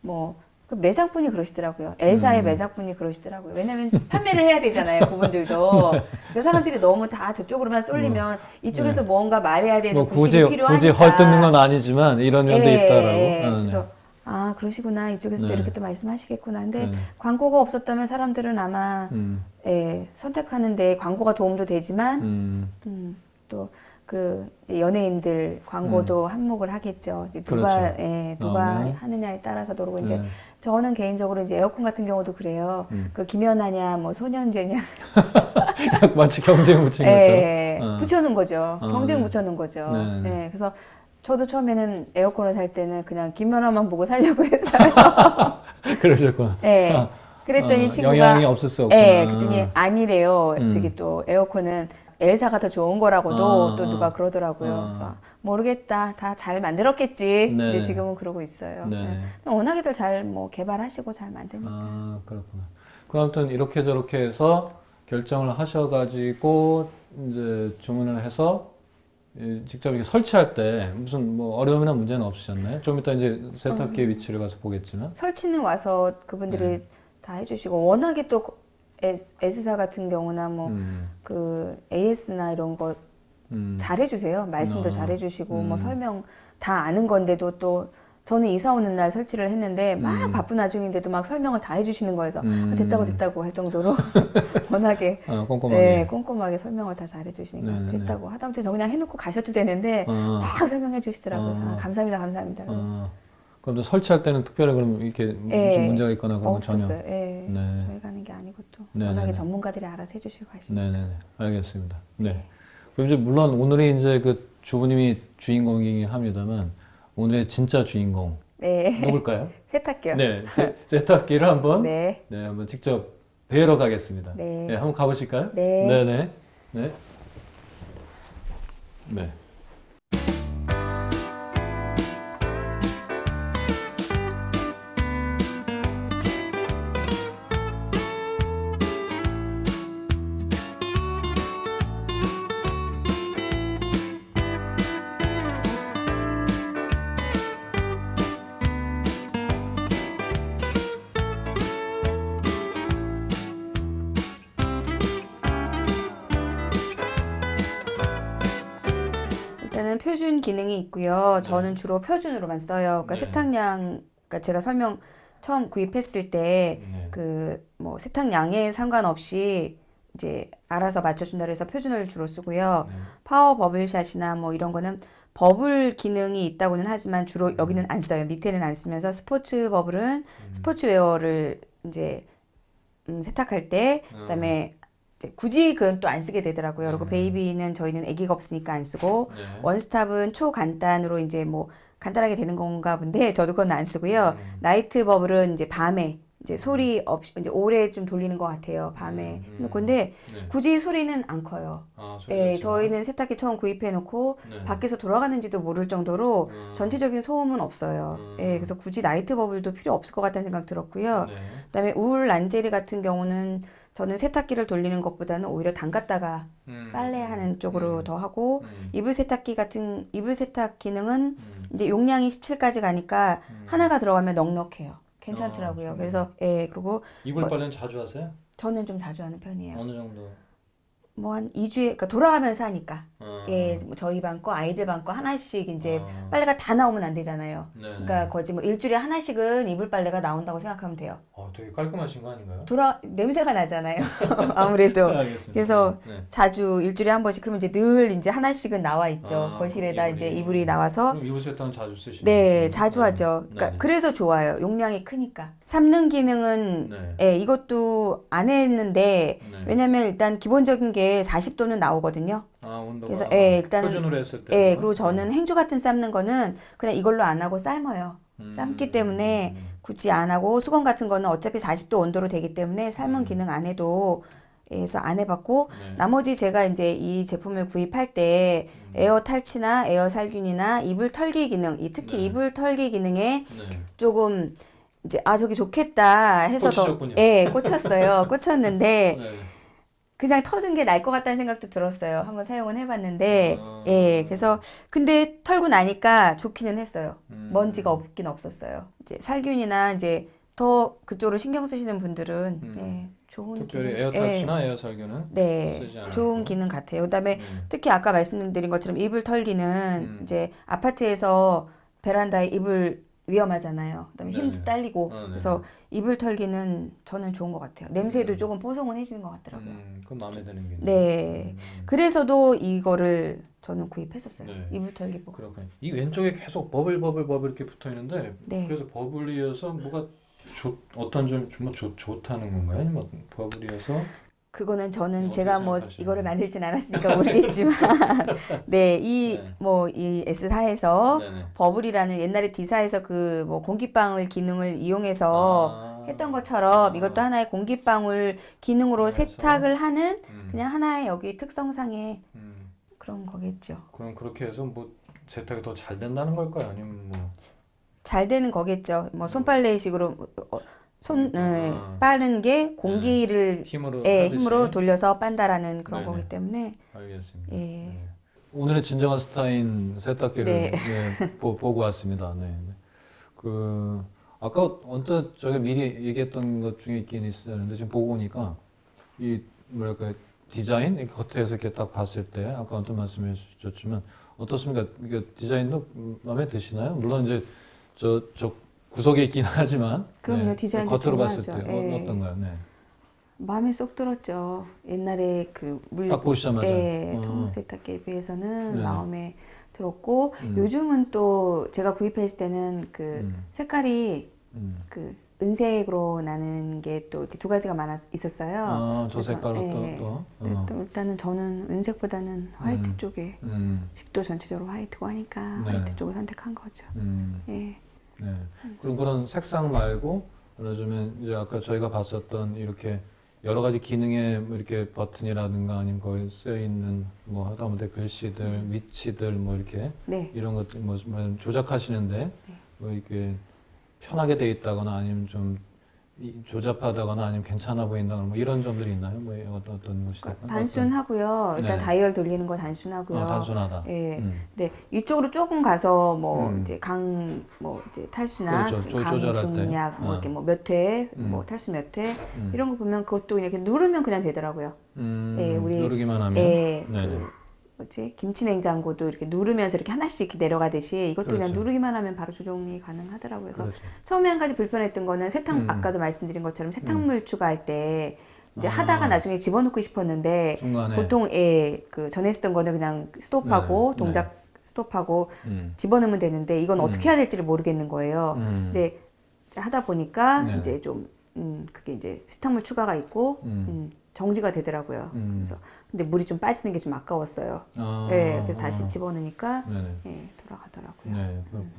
뭐 그 매장분이 그러시더라고요. L사의 매장분이 그러시더라고요. 왜냐면 판매를 해야 되잖아요, 그분들도. 그 사람들이 너무 다 저쪽으로만 쏠리면 이쪽에서 뭔가 말해야 되는 뭐 구실이 필요하니까. 굳이 헐뜯는 건 아니지만 이런 면도 있다라고. 그래서 아 그러시구나, 이쪽에서 또 이렇게 또 말씀하시겠구나. 근데 광고가 없었다면 사람들은 아마 선택하는데 광고가 도움도 되지만 또 그 연예인들 광고도 한몫을 하겠죠. 누가 그렇죠. 누가 하느냐에 따라서도 그러고 이제 저는 개인적으로 이제 에어컨 같은 경우도 그래요. 그 김연아냐 뭐 소년제냐 마치 경쟁 붙인 것처럼 붙여놓은 거죠. 경쟁 붙여놓은 거죠. 그래서 저도 처음에는 에어컨을 살 때는 그냥 김연아만 보고 살려고 했어요. 그러셨구나. 그랬더니 친구가 영향이 없을 수 없구나. 그랬더니 아니래요. 저기 또 에어컨은 엘사가 더 좋은 거라고도 아, 또 누가 아. 그러더라고요. 아. 그래서 모르겠다. 다 잘 만들었겠지. 네. 근데 지금은 그러고 있어요. 네. 워낙에들 잘 뭐 개발하시고 잘 만드니까. 아, 그렇구나. 그럼 아무튼 이렇게 저렇게 해서 결정을 하셔가지고 이제 주문을 해서 직접 이렇게 설치할 때 무슨 뭐 어려움이나 문제는 없으셨나요? 좀 이따 이제 세탁기의 위치를 가서 보겠지만. 설치는 와서 그분들이 네. 다 해주시고 워낙에 또 S사 같은 경우나 뭐 그 AS나 이런 거 잘해주세요. 말씀도 잘해주시고 뭐 설명 다 아는 건데도 또 저는 이사 오는 날 설치를 했는데 막 바쁜 와중인데도 막 설명을 다 해주시는 거여서 됐다고 할 정도로 워낙에 꼼꼼하게. 네, 꼼꼼하게 설명을 다 잘해주시니까 네, 네, 됐다고 하다못해 저 그냥 해놓고 가셔도 되는데 막 설명해 주시더라고요. 감사합니다. 그럼 또 설치할 때는 특별히 그럼 이렇게 무슨 문제가 있거나 그런 건 전혀. 없었어요. 예. 네. 저희가 하는 게 아니고 또 네, 워낙에 네. 전문가들이 알아서 해주시고 하시니까. 네네. 알겠습니다. 네. 그럼 이제 물론 오늘이 이제 그 주부님이 주인공이긴 합니다만 오늘의 진짜 주인공 네. 누굴까요? 세탁기요. 네. 세탁기를 한번 네. 네, 한번 직접 뵈러 가겠습니다. 네. 네, 한번 가보실까요? 네. 네네. 네. 네. 일단은 표준 기능이 있고요. 저는 주로 표준으로만 써요. 그러니까 네. 세탁량, 그러니까 제가 설명 처음 구입했을 때 네. 그 뭐 세탁량에 상관없이 이제 알아서 맞춰준다 그래서 표준을 주로 쓰고요. 네. 파워 버블샷이나 뭐 이런 거는 버블 기능이 있다고는 하지만 주로 여기는 안 써요. 밑에는 안 쓰면서 스포츠 버블은 스포츠웨어를 이제 세탁할 때 그다음에 이제 굳이 그건 또 안 쓰게 되더라고요. 그리고 베이비는 저희는 아기가 없으니까 안 쓰고 네. 원스탑은 초간단으로 이제 뭐 간단하게 되는 건가 본데 저도 그건 안 쓰고요. 나이트 버블은 이제 밤에 이제 소리 없이 이제 오래 좀 돌리는 것 같아요. 밤에. 근데 네. 굳이 소리는 안 커요. 아, 예, 저희는 세탁기 처음 구입해 놓고 네. 밖에서 돌아가는지도 모를 정도로 전체적인 소음은 없어요. 예, 그래서 굳이 나이트 버블도 필요 없을 것 같다는 생각 들었고요. 네. 그다음에 울 란제리 같은 경우는 저는 세탁기를 돌리는 것보다는 오히려 담갔다가 빨래하는 쪽으로 더 하고 이불 세탁 기능은 이제 용량이 17까지 가니까 하나가 들어가면 넉넉해요. 괜찮더라고요. 그래서 예, 그리고 이불 빨래는 자주 하세요? 저는 좀 자주 하는 편이에요. 어느 정도? 뭐 한 2주에 그러니까 돌아가면서 하니까. 어. 예, 뭐 저희 방 거, 아이들 방 거 하나씩 이제 빨래가 다 나오면 안 되잖아요. 네. 그러니까 거지 뭐 일주일에 하나씩은 이불 빨래가 나온다고 생각하면 돼요. 되게 깔끔하신 거 아닌가요? 냄새가 나잖아요. 아무래도. 알겠습니다. 그래서 네. 자주 일주일에 한 번씩 그러면 이제 늘 이제 하나씩은 나와 있죠. 거실에다 이제 이불이 나와서. 그럼 이불 세탁은 자주 쓰시는 네, 거예요? 자주 하죠. 그러니까 네. 그래서 좋아요. 용량이 크니까. 삶는 기능은 네. 예, 이것도 안 했는데 네. 왜냐면 일단 기본적인 게 40도는 나오거든요. 온도가 그래서 예, 일단은 표준으로 했을 때. 예, 그리고 저는 행주 같은 삶는 거는 그냥 이걸로 안 하고 삶아요. 삶기 때문에 굳이 안 하고 수건 같은 거는 어차피 40도 온도로 되기 때문에 삶은 기능 안 해도 해서 안 해봤고 네. 나머지 제가 이제 이 제품을 구입할 때 에어 탈취나 에어 살균이나 이불 털기 기능, 특히 네. 이불 털기 기능에 네. 조금 이제 저기 좋겠다 해서 꽂히셨군요. 꽂혔어요. 꽂혔는데 네. 그냥 터는 게 나을 것 같다는 생각도 들었어요. 한번 사용은 해봤는데, 아. 예, 그래서 근데 털고 나니까 좋기는 했어요. 먼지가 없긴 없었어요. 이제 살균이나 이제 더 그쪽으로 신경 쓰시는 분들은 예, 좋은 특별히 기능, 에어타치나 에어살균은 네, 쓰지 않았고. 좋은 기능 같아요. 그다음에 특히 아까 말씀드린 것처럼 이불 털기는 이제 아파트에서 베란다에 이불 위험하잖아요. 그다음에 힘도 네네. 딸리고 네. 그래서 이불 털기는 저는 좋은 것 같아요. 냄새도 조금 뽀송은 해지는 것 같더라고요. 그건 마음에 드는 게. 네. 그래서도 이거를 저는 구입했었어요. 네. 이불 털기 보고. 그렇군요. 이 왼쪽에 계속 버블 이렇게 붙어 있는데 네. 그래서 버블이어서 뭐가 어떤 점 정말 좋다는 건가요? 아니면 버블이어서 그거는 저는 어떻게 제가 뭐 생각하시나요? 이거를 만들진 않았으니까 모르겠지만 네, 이 S사에서 네네. 버블이라는 옛날에 D사에서 그 뭐 공기방울 기능을 이용해서 했던 것처럼 이것도 하나의 공기방울 기능으로 세탁을 하는 그냥 하나의 여기 특성상의 그런 거겠죠. 그럼 그렇게 해서 뭐 세탁이 더 잘 된다는 걸까요? 아니면 뭐 잘 되는 거겠죠. 뭐 손빨래식으로 빠른 게 공기를 힘으로 힘으로 돌려서 빤다라는 그런 네네. 거기 때문에 알겠습니다. 예. 네. 오늘의 진정한 스타인 세탁기를 네. 보고 왔습니다. 네. 그 아까 언뜻 저희가 미리 얘기했던 것 중에 있긴 있었는데 지금 보고 오니까 이 뭐랄까 디자인 이렇게 겉에서 이렇게 딱 봤을 때 아까 언뜻 말씀해 주셨지만 어떻습니까? 이게 디자인도 마음에 드시나요? 물론 이제 저 구석에 있긴 하지만 그럼요. 디자인도 겉으로 봤을 때 중요하죠. 예. 어떤가요? 네. 마음에 쏙 들었죠. 옛날에 그 딱 보시자마자. 통로 세탁기에 비해서는 네네. 마음에 들었고 요즘은 또 제가 구입했을 때는 그 색깔이 그 은색으로 나는 게 또 이렇게 두 가지가 있었어요. 아, 저 그래서, 색깔로 예. 또. 네, 또 일단은 저는 은색보다는 화이트 쪽에 집도 전체적으로 화이트고 하니까 네. 화이트 쪽을 선택한 거죠. 예. 네. 그럼 그런 색상 말고 요즘엔 이제 아까 저희가 봤었던 이렇게 여러 가지 기능의 뭐 이렇게 버튼이라든가 아니면 거기에 쓰여 있는 뭐 하다못해 글씨들, 위치들 뭐 이렇게 네. 이런 것들 뭐 조작하시는데 뭐 이렇게 편하게 돼 있다거나 아니면 좀 조잡하다거나 아니면 괜찮아 보인다거나 뭐 이런 점들이 있나요? 뭐 어떤 것이 단순하고요. 일단 네. 다이얼 돌리는 거 단순하고요. 단순하다. 예. 네. 이쪽으로 조금 가서 뭐 이제 뭐 이제 탈수나 그렇죠. 강 조절할 때. 중약 뭐 이렇게 뭐 몇 회, 뭐 탈수 몇 회 이런 거 보면 그것도 그냥 이렇게 누르면 그냥 되더라고요. 예, 우리 누르기만 하면. 예, 네네. 그 뭐지 김치 냉장고도 이렇게 누르면서 이렇게 하나씩 이렇게 내려가듯이 이것도 그냥 그렇죠. 누르기만 하면 바로 조정이 가능하더라고요. 그래서 그렇죠. 처음에 한 가지 불편했던 거는 아까도 말씀드린 것처럼 세탁물 추가할 때 이제 하다가 나중에 집어넣고 싶었는데 중간에. 보통 그 전에 쓰던 거는 그냥 스톱하고 네, 동작 스톱하고 집어넣으면 되는데 이건 어떻게 해야 될지를 모르겠는 거예요. 근데 하다 보니까 네. 이제 좀 그게 이제 세탁물 추가가 있고 정지가 되더라고요. 그래서 근데 물이 좀 빠지는 게 좀 아까웠어요. 네, 그래서 다시 집어넣으니까 예, 돌아가더라고요. 네, 그렇구나.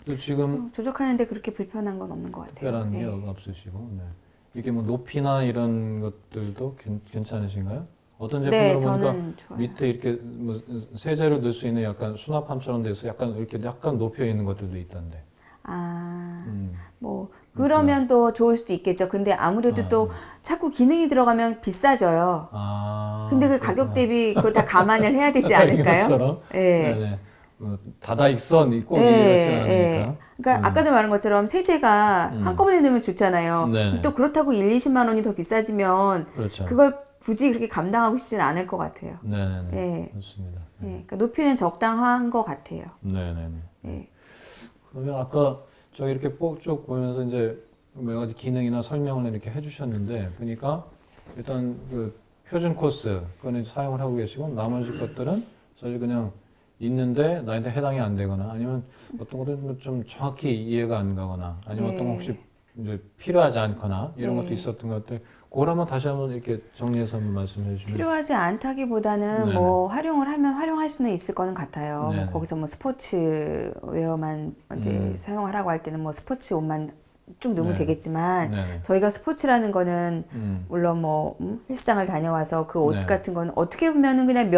네. 지금 조작하는데 그렇게 불편한 건 없는 것 같아요. 특별한 게 없으시고, 네. 이게 뭐 높이나 이런 것들도 괜찮으신가요? 어떤 제품으로 보니까 좋아요. 밑에 이렇게 뭐 세제를 넣을 수 있는 약간 수납함처럼 돼서 약간 이렇게 약간 높여 있는 것들도 있던데. 뭐 그러면 또 좋을 수도 있겠죠. 근데 아무래도 또 자꾸 기능이 들어가면 비싸져요. 근데 그 가격 대비 그거 다 감안을 해야 되지 않을까요? 예. 예. 네네. 다다익선 꼭 이렇지 않으니까. 그러니까 아까도 말한 것처럼 세제가 한꺼번에 넣으면 좋잖아요. 네네. 또 그렇다고 1, 20만 원이 더 비싸지면 그렇죠. 그걸 굳이 그렇게 감당하고 싶지는 않을 것 같아요. 네네네. 예. 좋습니다. 예. 그러니까 높이는 적당한 것 같아요. 네네네. 예. 그러면 아까 저 이렇게 쭉 보면서 이제 여러 가지 기능이나 설명을 이렇게 해주셨는데 보니까 일단 그 표준 코스 그거는 사용을 하고 계시고 나머지 것들은 사실 그냥 있는데 나한테 해당이 안 되거나 아니면 어떤 것들은 좀 정확히 이해가 안 가거나 아니면 어떤 거 혹시 이제 필요하지 않거나 이런 것도 있었던 것들 그걸 한번 다시 한번 이렇게 정리해서 한번 말씀해 주시면 필요하지 않다기보다는 네네. 뭐 활용을 하면 활용할 수는 있을 거는 같아요. 뭐 네네. 거기서 뭐 스포츠 웨어만 이제 사용하라고 할 때는 뭐 스포츠 옷만 쭉 넣으면 네네. 되겠지만 네네. 저희가 스포츠라는 거는 물론 뭐 헬스장을 다녀와서 그 옷 네. 같은 거는 어떻게 보면은 그냥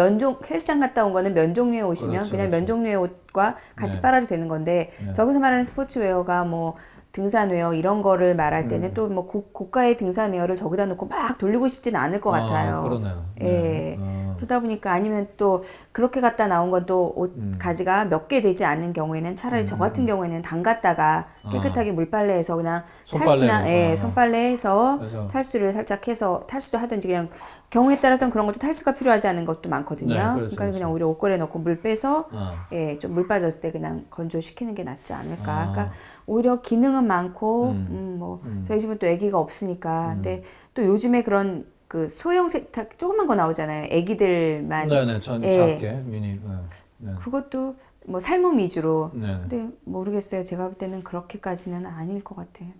헬스장 갔다 온 거는 면 종류의 옷이면 그렇죠, 그냥 그렇죠. 면 종류의 옷과 같이 네. 빨아도 되는 건데 네. 저기서 말하는 스포츠웨어가 뭐 등산웨어 이런 거를 말할 때는 또 뭐 고가의 등산웨어를 저기다 놓고 막 돌리고 싶지는 않을 것 같아요. 그러네요. 예. 네. 그러다 보니까 아니면 또 그렇게 갖다 나온 건 또 옷 가지가 몇 개 되지 않는 경우에는 차라리 저 같은 경우에는 담갔다가 깨끗하게 물빨래해서 그냥 탈수나 손빨래로. 손빨래해서 그래서. 탈수를 살짝 해서 탈수도 하든지 그냥 경우에 따라서는 그런 것도 탈수가 필요하지 않은 것도 많거든요. 네, 그렇죠, 그러니까 그렇죠. 그냥 오히려 옷걸이에 넣고 물 빼서 네. 좀 물 빠졌을 때 그냥 건조시키는 게 낫지 않을까. 그러니까 오히려 기능은 많고 뭐 저희 집은 또 아기가 없으니까 근데 또 요즘에 그런 그 소형 세탁 조그만 거 나오잖아요. 아기들만 네네, 작게 미니. 네. 그것도 뭐 삶음 위주로. 네. 근데 모르겠어요. 제가 볼 때는 그렇게까지는 아닐 것 같아요.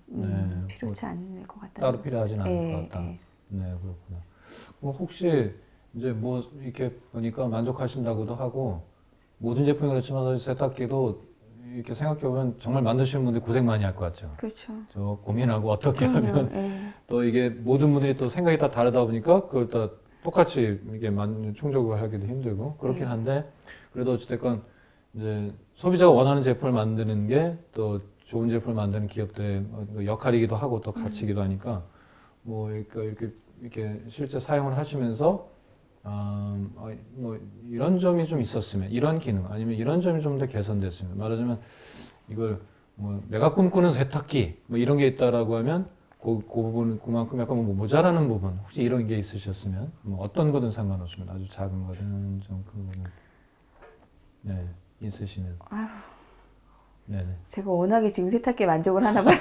필요치 않을 것 같다. 따로 필요하진 않을 것 같다. 네, 그렇구나. 그럼 혹시 이제 뭐 이렇게 보니까 만족하신다고도 하고 모든 제품이 그렇지만 사실 세탁기도 이렇게 생각해보면 정말 만드시는 분들 고생 많이 할 것 같죠. 그렇죠. 저 고민하고 어떻게 그럼요. 하면 예. 또 이게 모든 분들이 또 생각이 다 다르다 보니까 그걸 다 똑같이 이게 충족을 하기도 힘들고 그렇긴 한데 그래도 어찌됐건 이제 소비자가 원하는 제품을 만드는 게 또 좋은 제품을 만드는 기업들의 역할이기도 하고 또 가치이기도 하니까 뭐 이렇게 실제 사용을 하시면서 뭐 이런 점이 좀 있었으면 이런 기능 아니면 이런 점이 좀 더 개선됐으면 말하자면 이걸 뭐 내가 꿈꾸는 세탁기 뭐 이런 게 있다라고 하면 그 부분 그만큼 약간 뭐 모자라는 부분 혹시 이런 게 있으셨으면 뭐 어떤 거든 상관없습니다. 아주 작은 거든 좀 큰 거든 네 있으시면 아휴, 네네. 제가 워낙에 지금 세탁기에 만족을 하나 봐요.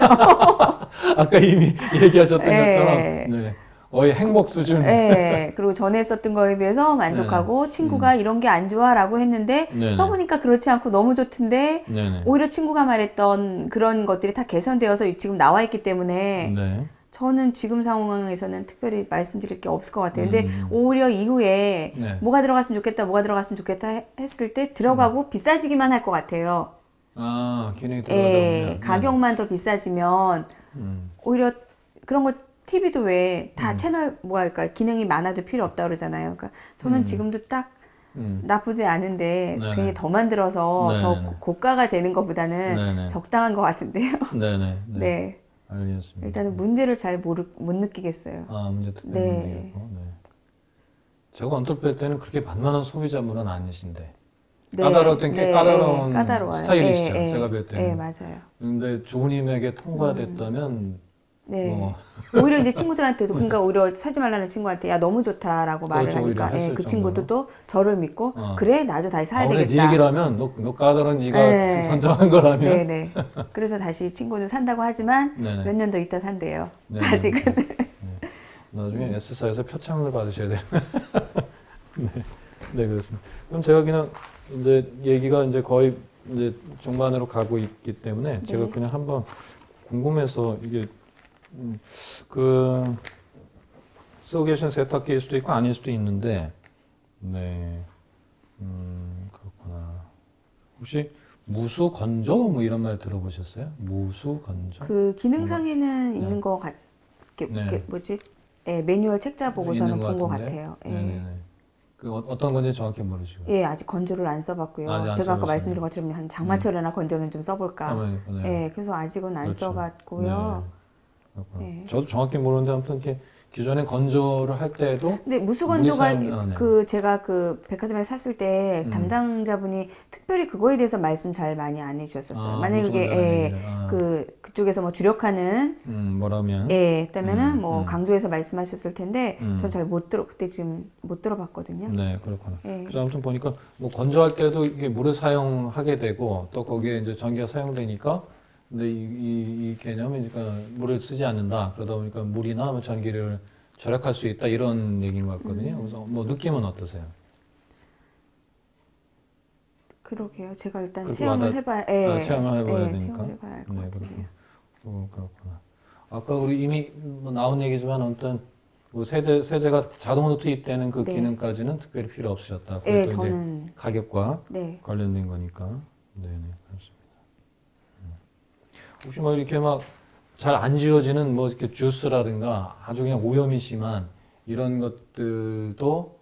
아까 이미 얘기하셨던 예. 것처럼 네 거의 행복 수준. 네. 그리고 전에 썼던 거에 비해서 만족하고 친구가 이런 게 안 좋아라고 했는데 네네. 써보니까 그렇지 않고 너무 좋던데 네네. 오히려 친구가 말했던 그런 것들이 다 개선되어서 지금 나와 있기 때문에 네. 저는 지금 상황에서는 특별히 말씀드릴 게 없을 것 같아요. 근데 오히려 이후에 네. 뭐가 들어갔으면 좋겠다, 뭐가 들어갔으면 좋겠다 했을 때 들어가고 비싸지기만 할 것 같아요. 아 기능이 들어가다 예, 보면 가격만 더 비싸지면 오히려 그런 거 TV도 왜 다 채널 뭐랄까 기능이 많아도 필요 없다 그러잖아요. 그러니까 저는 지금도 딱 나쁘지 않은데 네네. 괜히 더 만들어서 더 네네네. 고가가 되는 것보다는 네네. 적당한 것 같은데요. 네네. 네. 알겠습니다. 일단은 문제를 잘 못 느끼겠어요. 아, 문제 특별히 네. 문제였고, 네. 제가 언뜻 볼 때는 그렇게 만만한 소비자분은 아니신데. 네. 까다로울 땐 꽤 까다로운 까다로워요. 스타일이시죠. 예, 제가 볼 때는. 예, 맞아요. 근데 주부님에게 통과됐다면, 네. 뭐. 오히려 이제 친구들한테도, 그러니까 오히려 사지 말라는 친구한테, 야, 너무 좋다라고 말을 그렇죠, 오히려 하니까, 예, 했을 그 정도로. 친구도 또 저를 믿고, 그래, 나도 다시 사야 그래, 네 되겠다. 얘기라면, 너 까다로운 네가 네. 선정한 거라면. 네네. 그래서 다시 친구는 산다고 하지만, 네네. 몇 년 더 있다 산대요. 네네. 아직은. 나중에 S사에서 표창을 받으셔야 돼요. 네. 네, 그렇습니다. 그럼 제가 그냥 이제 얘기가 이제 거의 이제 종반으로 가고 있기 때문에 제가 그냥 한번 궁금해서 이게 그 쓰고 계신 세탁기일 수도 있고 아닐 수도 있는데 네, 그렇구나. 혹시 무수 건조 뭐 이런 말 들어보셨어요? 무수 건조? 그 기능상에는 있는 거 네. 뭐지? 예, 매뉴얼 책자 보고서는 있는 본 것 같은데? 같아요. 예. 네네네. 그 어떤 건지 정확히 모르시고. 예, 아직 건조를 안 써봤고요. 아직 안 제가 아까 써보시네요. 말씀드린 것처럼 한 장마철에나 건조는 좀 써볼까. 네. 예, 그래서 아직은 안 그렇죠. 써봤고요. 그렇구나. 예. 저도 정확히 모르는데 아무튼 이렇게 기존에 건조를 할 때도 근데 무수건조가 물이 네. 그 제가 그 백화점에 샀을 때 담당자분이 특별히 그거에 대해서 말씀 잘 많이 안 해주셨었어요. 만약에 그게 예, 그쪽에서 뭐 주력하는 뭐라면 예, 했다면은 뭐 강조해서 말씀하셨을 텐데 전 잘 그때 지금 못 들어봤거든요. 네, 그렇구나. 예. 그래서 아무튼 보니까 뭐 건조할 때도 이게 물을 사용하게 되고 또 거기에 이제 전기가 사용되니까 근데 이 개념이 그러니까 물을 쓰지 않는다. 그러다 보니까 물이나 뭐 전기를 절약할 수 있다 이런 얘기인 것 같거든요. 그래서 뭐 느낌은 어떠세요? 그러게요. 제가 일단 그렇게 체험을 해봐야, 예, 체험을 해봐야 예, 되니까. 체험을 해봐야 할 것 같은데요. 그렇구나. 아까 우리 이미 뭐 나온 얘기지만 아무튼 뭐 세제가 자동으로 투입되는 그 네. 기능까지는 특별히 필요 없으셨다. 예, 그것도 저는 이제 가격과 네. 관련된 거니까. 네네, 그렇습니다. 혹시 뭐 이렇게 막 잘 안 지워지는 뭐 이렇게 주스라든가 아주 그냥 오염이 심한 이런 것들도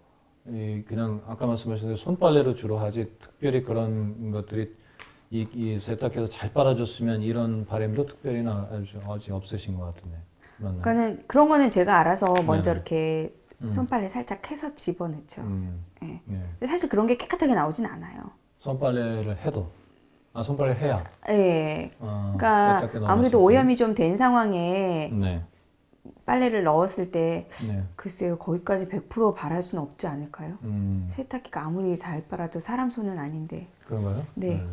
그냥 아까 말씀하신 대로 손빨래로 주로 하지 특별히 그런 것들이 이 세탁해서 잘 빨아줬으면 이런 바람도 특별히 아직 없으신 것 같은데. 맞나요? 그러니까는 그런 거는 제가 알아서 먼저 네네. 이렇게 손빨래 살짝 해서 집어넣죠. 예. 예. 예. 근데 사실 그런 게 깨끗하게 나오진 않아요. 손빨래를 해도 손빨래 해야. 예. 세탁기에 그러니까 넣어놨을 아무래도 때. 오염이 좀 된 상황에 네. 빨래를 넣었을 때 네. 글쎄요, 거기까지 100% 바랄 수는 없지 않을까요? 음. 세탁기가 아무리 잘 빨아도 사람 손은 아닌데. 그런가요? 네.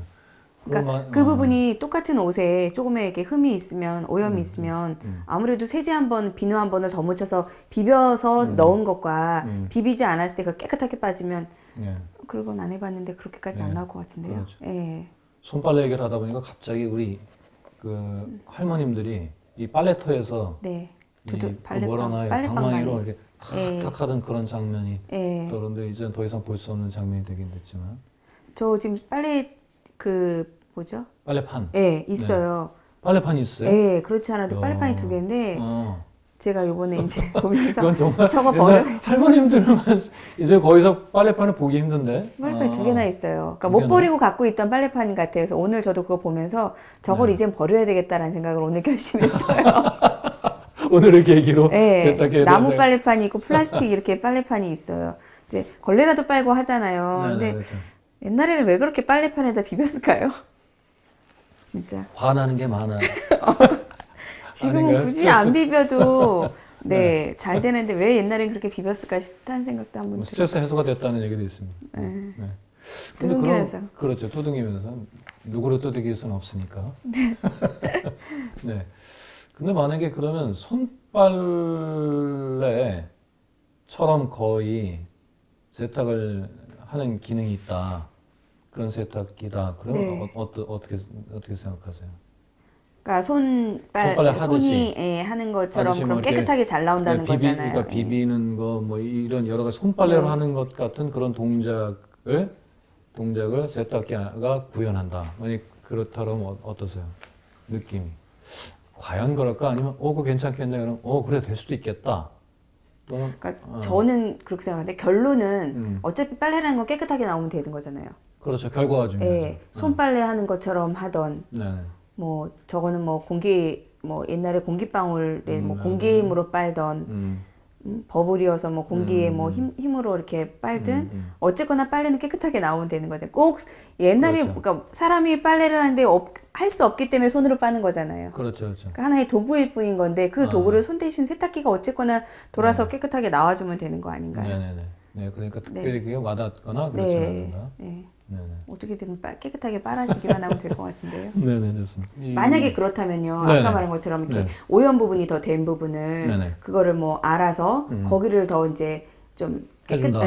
그러니까 그러면, 그 부분이 똑같은 옷에 조금의 이렇게 흠이 있으면, 오염이 있으면 아무래도 세제 한 번, 비누 한 번을 더 묻혀서 비벼서 넣은 것과 비비지 않았을 때 그 깨끗하게 빠지면 예. 그건 안 해봤는데 그렇게까지는 안 네. 나올 것 같은데요. 그렇죠. 예. 손빨래 얘기를 하다 보니까 갑자기 우리 그 할머님들이 이 빨래터에서 네. 그 빨래방, 뭐라 나요? 빨래방 방망이로 많이. 이렇게 예. 탁탁 하던 그런 장면이 예. 떠오르는데 이제는 더 이상 볼 수 없는 장면이 되긴 됐지만 저 지금 빨래 그 뭐죠? 빨래판. 네, 있어요. 빨래판이 있어요? 네, 그렇지 않아도 빨래판이 2개인데 제가 요번에 이제 보면서 그건 정말 저거 버려. 할머님들만 이제 거기서 빨래판을 보기 힘든데. 빨래판이 2개나 있어요. 그러니까 못 버리고 갖고 있던 빨래판 같아요. 그래서 오늘 저도 그거 보면서 저걸 이젠 버려야 되겠다라는 생각을 오늘 결심했어요. 오늘의 계기로 네, 세탁기에 나무 빨래판이 있고 플라스틱 이렇게 빨래판이 있어요. 이제 걸레라도 빨고 하잖아요. 근데 그렇죠. 옛날에는 왜 그렇게 빨래판에다 비볐을까요? 진짜. 화나는 게 많아요. 지금은 아닌가요? 굳이 스트레스. 안 비벼도 네, 잘 되는데 왜 옛날엔 그렇게 비볐을까 싶다는 생각도 한번 스트레스 해소가 됐다는 얘기도 있습니다. 네. 근데 두둥기면서. 그렇죠. 두둥이면서 누구를 두들길 수는 없으니까. 네. 근데 만약에 그러면 손빨래처럼 거의 세탁을 하는 기능이 있다. 그런 세탁기다. 그러면 네. 어떻게 생각하세요? 그러니까 손빨래 하듯이. 손이 하는 것처럼 하듯이 그럼 뭐 이렇게 깨끗하게 잘 나온다는 거잖아요. 그러니까 비비는 거 뭐 이런 여러 가지 손빨래로 하는 것 같은 그런 동작을 세탁기가 구현한다. 만약 그렇다면 어떠세요? 느낌이. 과연 그럴까? 아니면 그거 괜찮겠네. 그럼 그래 될 수도 있겠다. 또는 그러니까 저는 그렇게 생각하는데 결론은 어차피 빨래라는 건 깨끗하게 나오면 되는 거잖아요. 그렇죠. 결과가 중요하죠. 예, 손빨래 하는 것처럼 하던 뭐 저거는 뭐 옛날에 공기방울에 뭐 공기힘으로 빨던 버블이어서 뭐 공기에 뭐 힘으로 이렇게 빨든 어쨌거나 빨래는 깨끗하게 나오면 되는 거죠. 꼭 옛날에 그렇죠. 그러니까 사람이 빨래를 하는데 할 수 없기 때문에 손으로 빠는 거잖아요. 그렇죠. 그러니까 하나의 도구일 뿐인 건데 그 도구를 손 대신 세탁기가 어쨌거나 돌아서 깨끗하게 나와주면 되는 거 아닌가요? 네, 그러니까 특별히 그게 와닿거나 그렇지 않는다. 어떻게든 깨끗하게 빨아지기만 하면 될 것 같은데요. 네네, 좋습니다. 만약에 그렇다면요, 네네. 아까 말한 것처럼 이렇게 오염 부분이 더 된 부분을 그거를 뭐 알아서 거기를 더 이제 좀 해준다.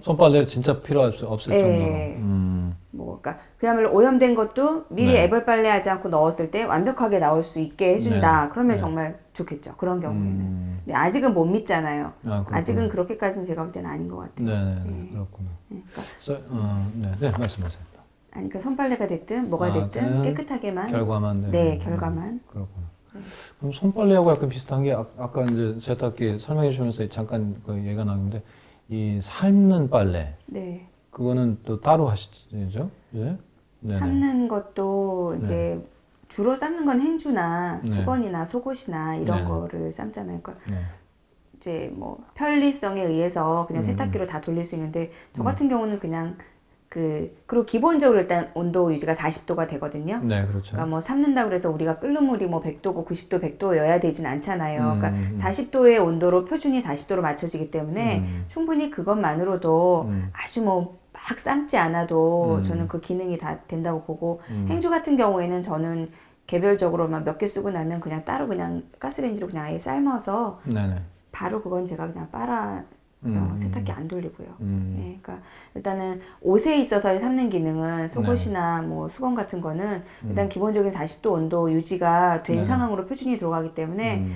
손빨래 진짜 필요 없을 정도로. 뭐, 그러니까 그야말로 오염된 것도 미리 애벌 빨래하지 않고 넣었을 때 완벽하게 나올 수 있게 해준다. 그러면 정말 좋겠죠. 그런 경우에는. 근데 아직은 못 믿잖아요. 아직은 그렇게까지는 제가 볼 때는 아닌 것 같아요. 그렇구나. 그러니까, 말씀하세요. 아니, 그러니까 손빨래가 됐든 뭐가 됐든 깨끗하게만. 결과만. 결과만. 그렇구나. 그럼 손빨래하고 약간 비슷한 게 아까 이제 세탁기 설명해 주시면서 잠깐 그 얘기가 나왔는데 이 삶는 빨래. 그거는 또 따로 하시죠? 예? 삶는 것도 이제 주로 삶는 건 행주나 수건이나 속옷이나 이런 거를 삶잖아요. 그러니까 이제 뭐 편리성에 의해서 그냥 세탁기로 다 돌릴 수 있는데 저 같은 경우는 그냥 그리고 기본적으로 일단 온도 유지가 40도가 되거든요. 네, 그렇죠. 그러니까 뭐 삶는다 그래서 우리가 끓는 물이 뭐 100도고 90도, 100도여야 되진 않잖아요. 그러니까 40도의 온도로 표준이 40도로 맞춰지기 때문에 충분히 그것만으로도 아주 뭐 막 삶지 않아도 저는 그 기능이 다 된다고 보고 행주 같은 경우에는 저는 개별적으로만 몇 개 쓰고 나면 그냥 따로 그냥 가스레인지로 그냥 아예 삶아서 바로 그건 제가 그냥 빨아 세탁기 안 돌리고요. 그러니까 일단은 옷에 있어서의 삶는 기능은 속옷이나 뭐 수건 같은 거는 일단 기본적인 40도 온도 유지가 된 상황으로 표준이 들어가기 때문에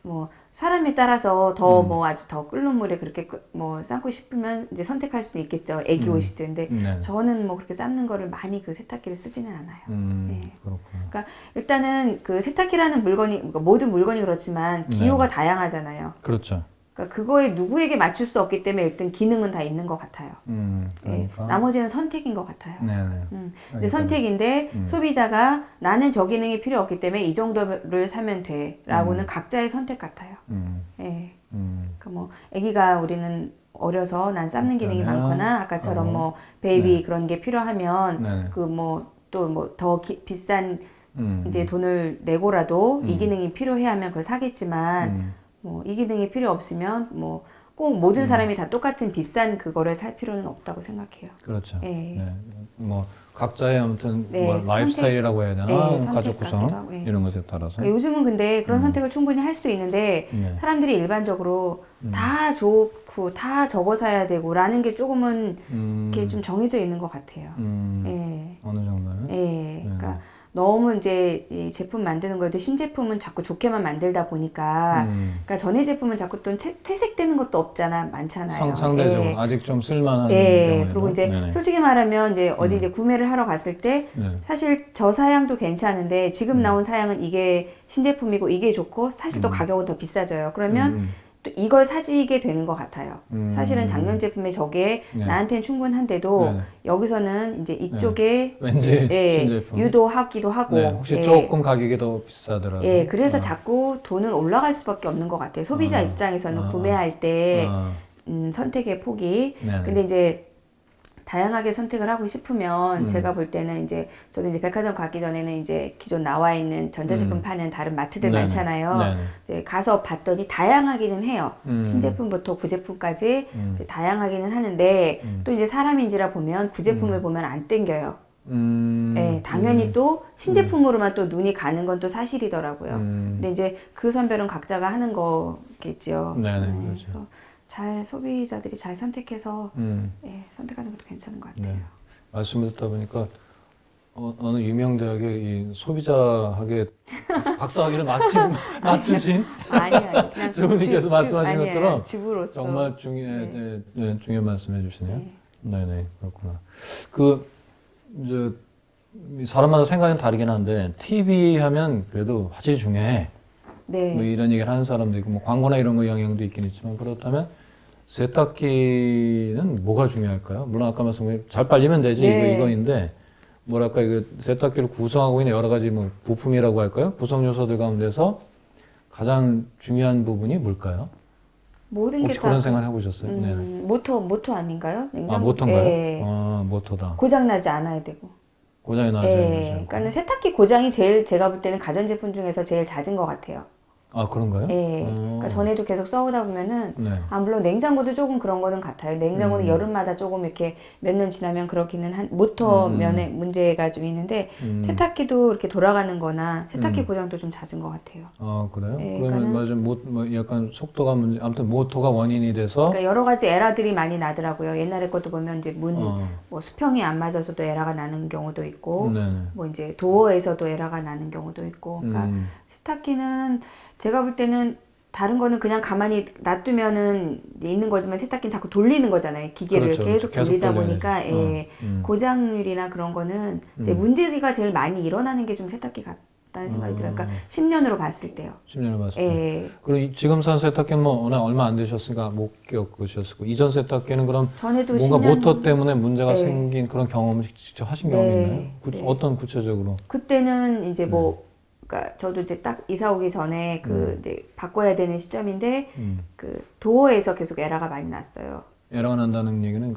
뭐 사람에 따라서 더 뭐 아주 더 끓는 물에 그렇게 뭐 삶고 싶으면 이제 선택할 수도 있겠죠. 애기 옷이든. 근데 저는 뭐 그렇게 삶는 거를 많이 그 세탁기를 쓰지는 않아요. 그렇구나. 그러니까 일단은 그 세탁기라는 물건이 그러니까 모든 물건이 그렇지만 기호가 다양하잖아요. 그렇죠. 그러니까 그거에 누구에게 맞출 수 없기 때문에 일단 기능은 다 있는 것 같아요. 그러니까. 나머지는 선택인 것 같아요. 근데 선택인데 소비자가 나는 저 기능이 필요 없기 때문에 이 정도를 사면 돼라고는 각자의 선택 같아요. 그러니까 뭐 아기가 우리는 어려서 난 삶는 기능이 많거나 아까처럼 뭐 베이비 그런 게 필요하면 그 뭐 또 뭐 더 비싼 이제 돈을 내고라도 이 기능이 필요해 하면 그걸 사겠지만 뭐 이 기능이 필요 없으면 뭐 꼭 모든 사람이 다 똑같은 비싼 그거를 살 필요는 없다고 생각해요. 그렇죠. 뭐 각자의 아무튼 뭐 라이프 스타일이라고 해야 되나 가족 구성 이런 것에 따라서 그러니까 요즘은 근데 그런 선택을 충분히 할 수도 있는데 사람들이 일반적으로 다 좋고 다 저거 사야 되고 라는 게 조금은 이렇게 좀 정해져 있는 것 같아요. 어느 정도는. 그러니까 너무 이제 이 제품 만드는 거에도 신제품은 자꾸 좋게만 만들다 보니까 그러니까 전에 제품은 자꾸 또 퇴색되는 것도 없잖아 많잖아요. 상대적으로 예. 아직 좀 쓸만한 예. 경우에도. 그리고 이제 네네. 솔직히 말하면 이제 어디 이제 구매를 하러 갔을 때 네. 사실 저 사양도 괜찮은데 지금 나온 사양은 이게 신제품이고 이게 좋고 사실 또 가격은 더 비싸져요. 그러면 또 이걸 사지게 되는 것 같아요. 사실은 작년 제품에 저게 네. 나한테는 충분한데도 네. 여기서는 이제 이쪽에 왠지 예, 신제품. 유도하기도 하고 네, 혹시 예, 조금 가격이 더 비싸더라도. 예, 그래서 자꾸 돈은 올라갈 수밖에 없는 것 같아요. 소비자 입장에서는 구매할 때 선택의 폭이. 네네. 근데 이제 다양하게 선택을 하고 싶으면 제가 볼 때는 이제 저도 이제 백화점 가기 전에는 이제 기존 나와 있는 전자제품 파는 다른 마트들 네네. 많잖아요. 네네. 이제 가서 봤더니 다양하기는 해요. 신제품부터 구제품까지 이제 다양하기는 하는데 또 이제 사람인지라 보면 구제품을 보면 안 땡겨요. 예, 당연히 또 신제품으로만 또 눈이 가는 건 또 사실이더라고요. 근데 이제 그 선별은 각자가 하는 거겠죠. 네네, 네, 그렇죠. 그래서 잘 소비자들이 잘 선택해서 예, 선택하는 것도 괜찮은 것 같아요. 네. 말씀을 듣다 보니까 어느 유명 대학의 이 소비자학의 박사학위를 맞추신 아니요. 그냥 주부님께서 말씀하신 아니에요. 것처럼 주부로서 정말 중요한 말씀해 주시네요. 네. 네네, 그렇구나. 이제 사람마다 생각은 다르긴 한데 TV 하면 그래도 화질이 중요해. 네. 뭐 이런 얘기를 하는 사람도 있고 뭐 광고나 이런 거 영향도 있긴 있지만 그렇다면 세탁기는 뭐가 중요할까요? 물론 아까 말씀하신 잘 빨리면 되지 네. 이거인데 뭐랄까 이거 세탁기를 구성하고 있는 여러 가지 뭐 부품이라고 할까요? 구성 요소들 가운데서 가장 중요한 부분이 뭘까요? 모든 게 혹시 다 그런 생각 해보셨어요? 네. 모터 아닌가요? 냉장고. 아 모터인가요? 예. 아 모터다. 고장 나지 않아야 되고. 고장이 나지 않으죠. 그러니까는 세탁기 고장이 제일 제가 볼 때는 가전제품 중에서 제일 잦은 것 같아요. 아 그런가요? 예. 그러니까 전에도 계속 써오다 보면은 네. 물론 냉장고도 조금 그런 거는 같아요. 냉장고는 여름마다 조금 이렇게 몇 년 지나면 그렇기는 한 모터 면에 문제가 좀 있는데 세탁기도 이렇게 돌아가는 거나 세탁기 고장도 좀 잦은 것 같아요. 아 그래요? 예, 그러면 맞아 뭐 약간 속도가 문제 아무튼 모터가 원인이 돼서 그러니까 여러 가지 에러들이 많이 나더라고요. 옛날에 것도 보면 이제 뭐 수평이 안 맞아서도 에러가 나는 경우도 있고 네네. 뭐 이제 도어에서도 에러가 나는 경우도 있고 그러니까 세탁기는 제가 볼 때는 다른 거는 그냥 가만히 놔두면은 있는 거지만 세탁기는 자꾸 돌리는 거잖아요. 기계를 그렇죠. 계속 돌리다 돌려야지. 보니까 예, 고장률이나 그런 거는 이제 문제가 제일 많이 일어나는 게 좀 세탁기 같다는 생각이 들어요. 그러니까 10년으로 봤을 때요. 10년을 봤을 때. 예. 그리고 지금 산 세탁기는 뭐 워낙 얼마 안 되셨으니까 못 겪으셨고 이전 세탁기는 그럼 전에도 뭔가 10년 모터 때문에 문제가 네. 생긴 그런 경험을 직접 하신 네. 경험이 있나요? 네. 어떤 구체적으로? 그때는 이제 그러니까 저도 이제 딱 이사 오기 전에 이제 바꿔야 되는 시점인데 그 도어에서 계속 에러가 많이 났어요. 에러가 난다는 얘기는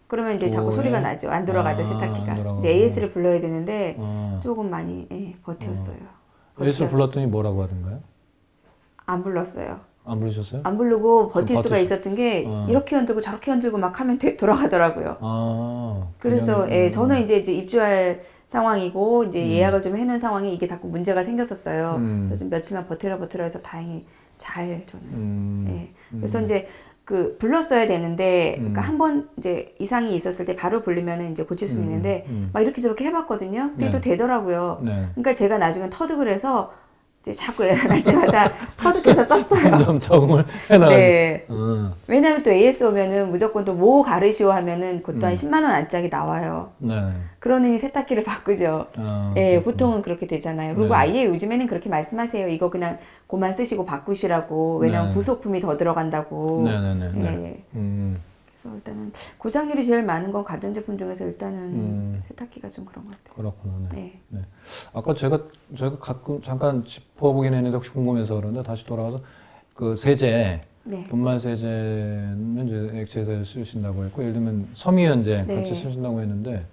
그러면 이제 자꾸 도어에? 소리가 나죠. 안 돌아가죠, 안 세탁기가. 돌아가고. 이제 AS를 불러야 되는데 아. 조금 많이 버텼어요. AS를 불렀더니 뭐라고 하던가요? 안 불렀어요. 안 부르셨어요? 안 부르고 버틸 수가 버티시- 있었던 게 이렇게 흔들고 저렇게 흔들고 막 하면 돌아가더라고요. 아. 그래서 그냥, 저는 이제 입주할 상황이고 이제 예약을 좀 해놓은 상황에 이게 자꾸 문제가 생겼었어요. 그래서 좀 며칠만 버텨라 해서 다행히 잘 저는. 예. 그래서 이제 불렀어야 되는데 그러니까 한 번 이제 이상이 있었을 때 바로 부르면은 이제 고칠 수 있는데 막 이렇게 저렇게 해봤거든요. 근데 네. 또 되더라고요. 네. 그러니까 제가 나중에 터득을 해서 이제 자꾸 에러날 때마다 터득해서 썼어요. 좀 적응을 해놔야 네. 왜냐면 또 AS 오면은 무조건 또 모 가르시오 하면은 그것도 한 10만 원 안짝이 나와요. 네. 그러느니 세탁기를 바꾸죠. 아, 예, 보통은 그렇게 되잖아요. 그리고 네. 아예 요즘에는 그렇게 말씀하세요. 이거 그냥 그만 쓰시고 바꾸시라고. 왜냐면 네. 부속품이 더 들어간다고. 네네네. 예. 그래서 일단은 고장률이 제일 많은 건 가전제품 중에서 일단은 세탁기가 좀 그런 것 같아요. 그렇구나. 네. 네. 네. 아까 저희가 가끔 잠깐 짚어보긴 했는데 혹시 궁금해서 그런데 다시 돌아가서 세제, 네. 분말 세제는 이제 액체세제를 쓰신다고 했고 예를 들면 섬유유연제 네. 같이 쓰신다고 했는데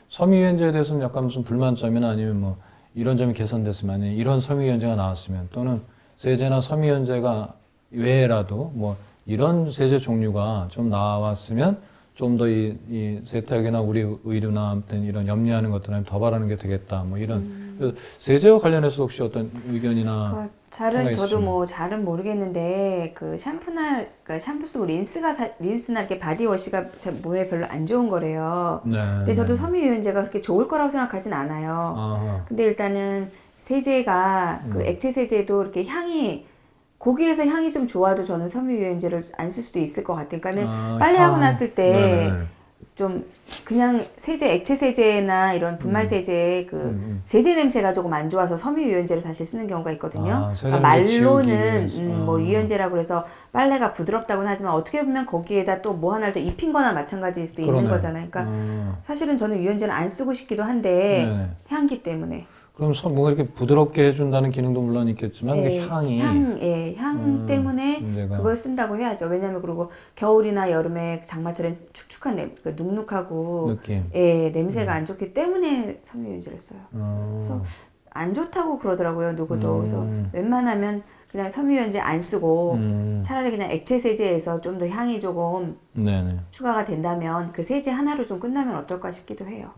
섬유유연제에 대해서는 약간 무슨 불만점이나 아니면 뭐 이런 점이 개선됐으면 아니면 이런 섬유유연제가 나왔으면 또는 세제나 섬유유연제가 외에라도 뭐 이런 세제 종류가 좀 나왔으면 좀 더 이 세탁이나 우리 의류나 아무튼 이런 염려하는 것들은 더 바라는 게 되겠다. 뭐 이런 그래서 세제와 관련해서 혹시 어떤 의견이나 잘은 저도 뭐 잘은 모르겠는데 그 그러니까 샴푸 쓰고 린스나 이렇게 바디워시가 제 몸에 별로 안 좋은 거래요. 네, 근데 저도 섬유유연제가 그렇게 좋을 거라고 생각하진 않아요. 아하. 근데 일단은 세제가 그 액체 세제도 이렇게 고기에서 향이 좀 좋아도 저는 섬유유연제를 안 쓸 수도 있을 것 같아요. 그러니까는 빨래하고 났을 때 좀 그냥 액체 세제나 이런 분말 세제의 세제 냄새가 조금 안 좋아서 섬유유연제를 사실 쓰는 경우가 있거든요. 그러니까 말로는 뭐 유연제라고 해서 빨래가 부드럽다고는 하지만 어떻게 보면 거기에다 또 뭐 하나를 더 입힌 거나 마찬가지일 수도 있는 거잖아요. 그러니까 사실은 저는 유연제는 안 쓰고 싶기도 한데 향기 때문에. 그럼 뭔가 이렇게 부드럽게 해준다는 기능도 물론 있겠지만 그 향이 향 때문에 문제가. 그걸 쓴다고 해야죠. 왜냐하면 그리고 겨울이나 여름에 장마철엔 축축한 눅눅하고 느낌. 냄새가 안 좋기 때문에 섬유유연제를 써요. 그래서 안 좋다고 그러더라고요, 누구도. 그래서 웬만하면 그냥 섬유유연제 안 쓰고 차라리 그냥 액체 세제에서 좀 더 향이 조금 추가가 된다면 그 세제 하나로 좀 끝나면 어떨까 싶기도 해요.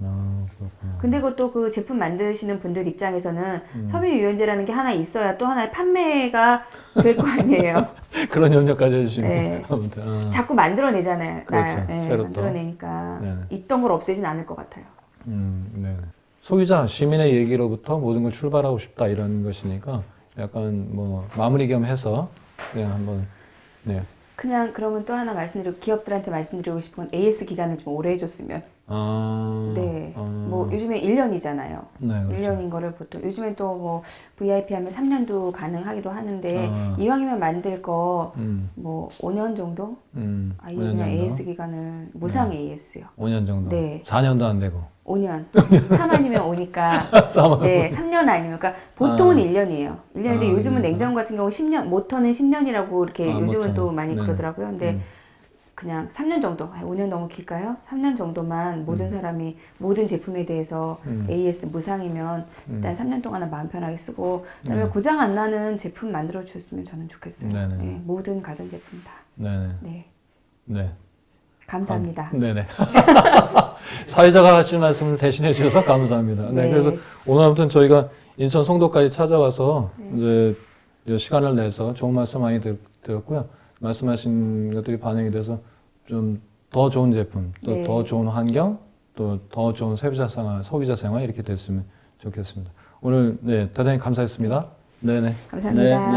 근데 그것도 그 제품 만드시는 분들 입장에서는 섬유유연제라는 게 하나 있어야 또 하나의 판매가 될 거 아니에요. 그런 염려까지 해주시는 아무튼 자꾸 만들어내잖아요. 그렇죠. 새로 만들어내니까 있던 걸 없애진 않을 것 같아요. 소비자, 시민의 얘기로부터 모든 걸 출발하고 싶다 이런 것이니까 약간 뭐 마무리 겸 해서 그냥 한번 그냥 그러면 또 하나 기업들한테 말씀드리고 싶은 건 AS 기간을 좀 오래 해줬으면. 뭐 요즘에 1년이잖아요. 그렇죠. 1년인 거를 보통 요즘엔 또 뭐 VIP 하면 3년도 가능하기도 하는데 이왕이면 만들 거 뭐 5년 정도? 아예 그냥 AS 기간을 무상 AS요. 5년 정도. 네. 4년도 안 되고. 5년. 3아니면 5니까. 3년 아니면. 그러니까 보통은 1년이에요. 1년인데 요즘은 냉장고 같은 경우 10년, 모터는 10년이라고 이렇게 요즘은 또 많이 그러더라고요. 근데 그냥 3년 정도, 5년 너무 길까요? 3년 정도만 모든 사람이 모든 제품에 대해서 AS 무상이면 일단 3년 동안은 마음 편하게 쓰고 그다음에 고장 안 나는 제품 만들어 주셨으면 저는 좋겠어요. 네, 모든 가전제품 다. 네. 감사합니다. 사회자가 하실 말씀을 대신해 주셔서 감사합니다. 그래서 오늘 아무튼 저희가 인천 송도까지 찾아와서 이제 시간을 내서 좋은 말씀 많이 들었고요. 말씀하신 것들이 반영이 돼서 좀 더 좋은 제품, 또 더 좋은 환경, 또 더 좋은 소비자 생활 이렇게 됐으면 좋겠습니다. 오늘 대단히 감사했습니다. 감사합니다.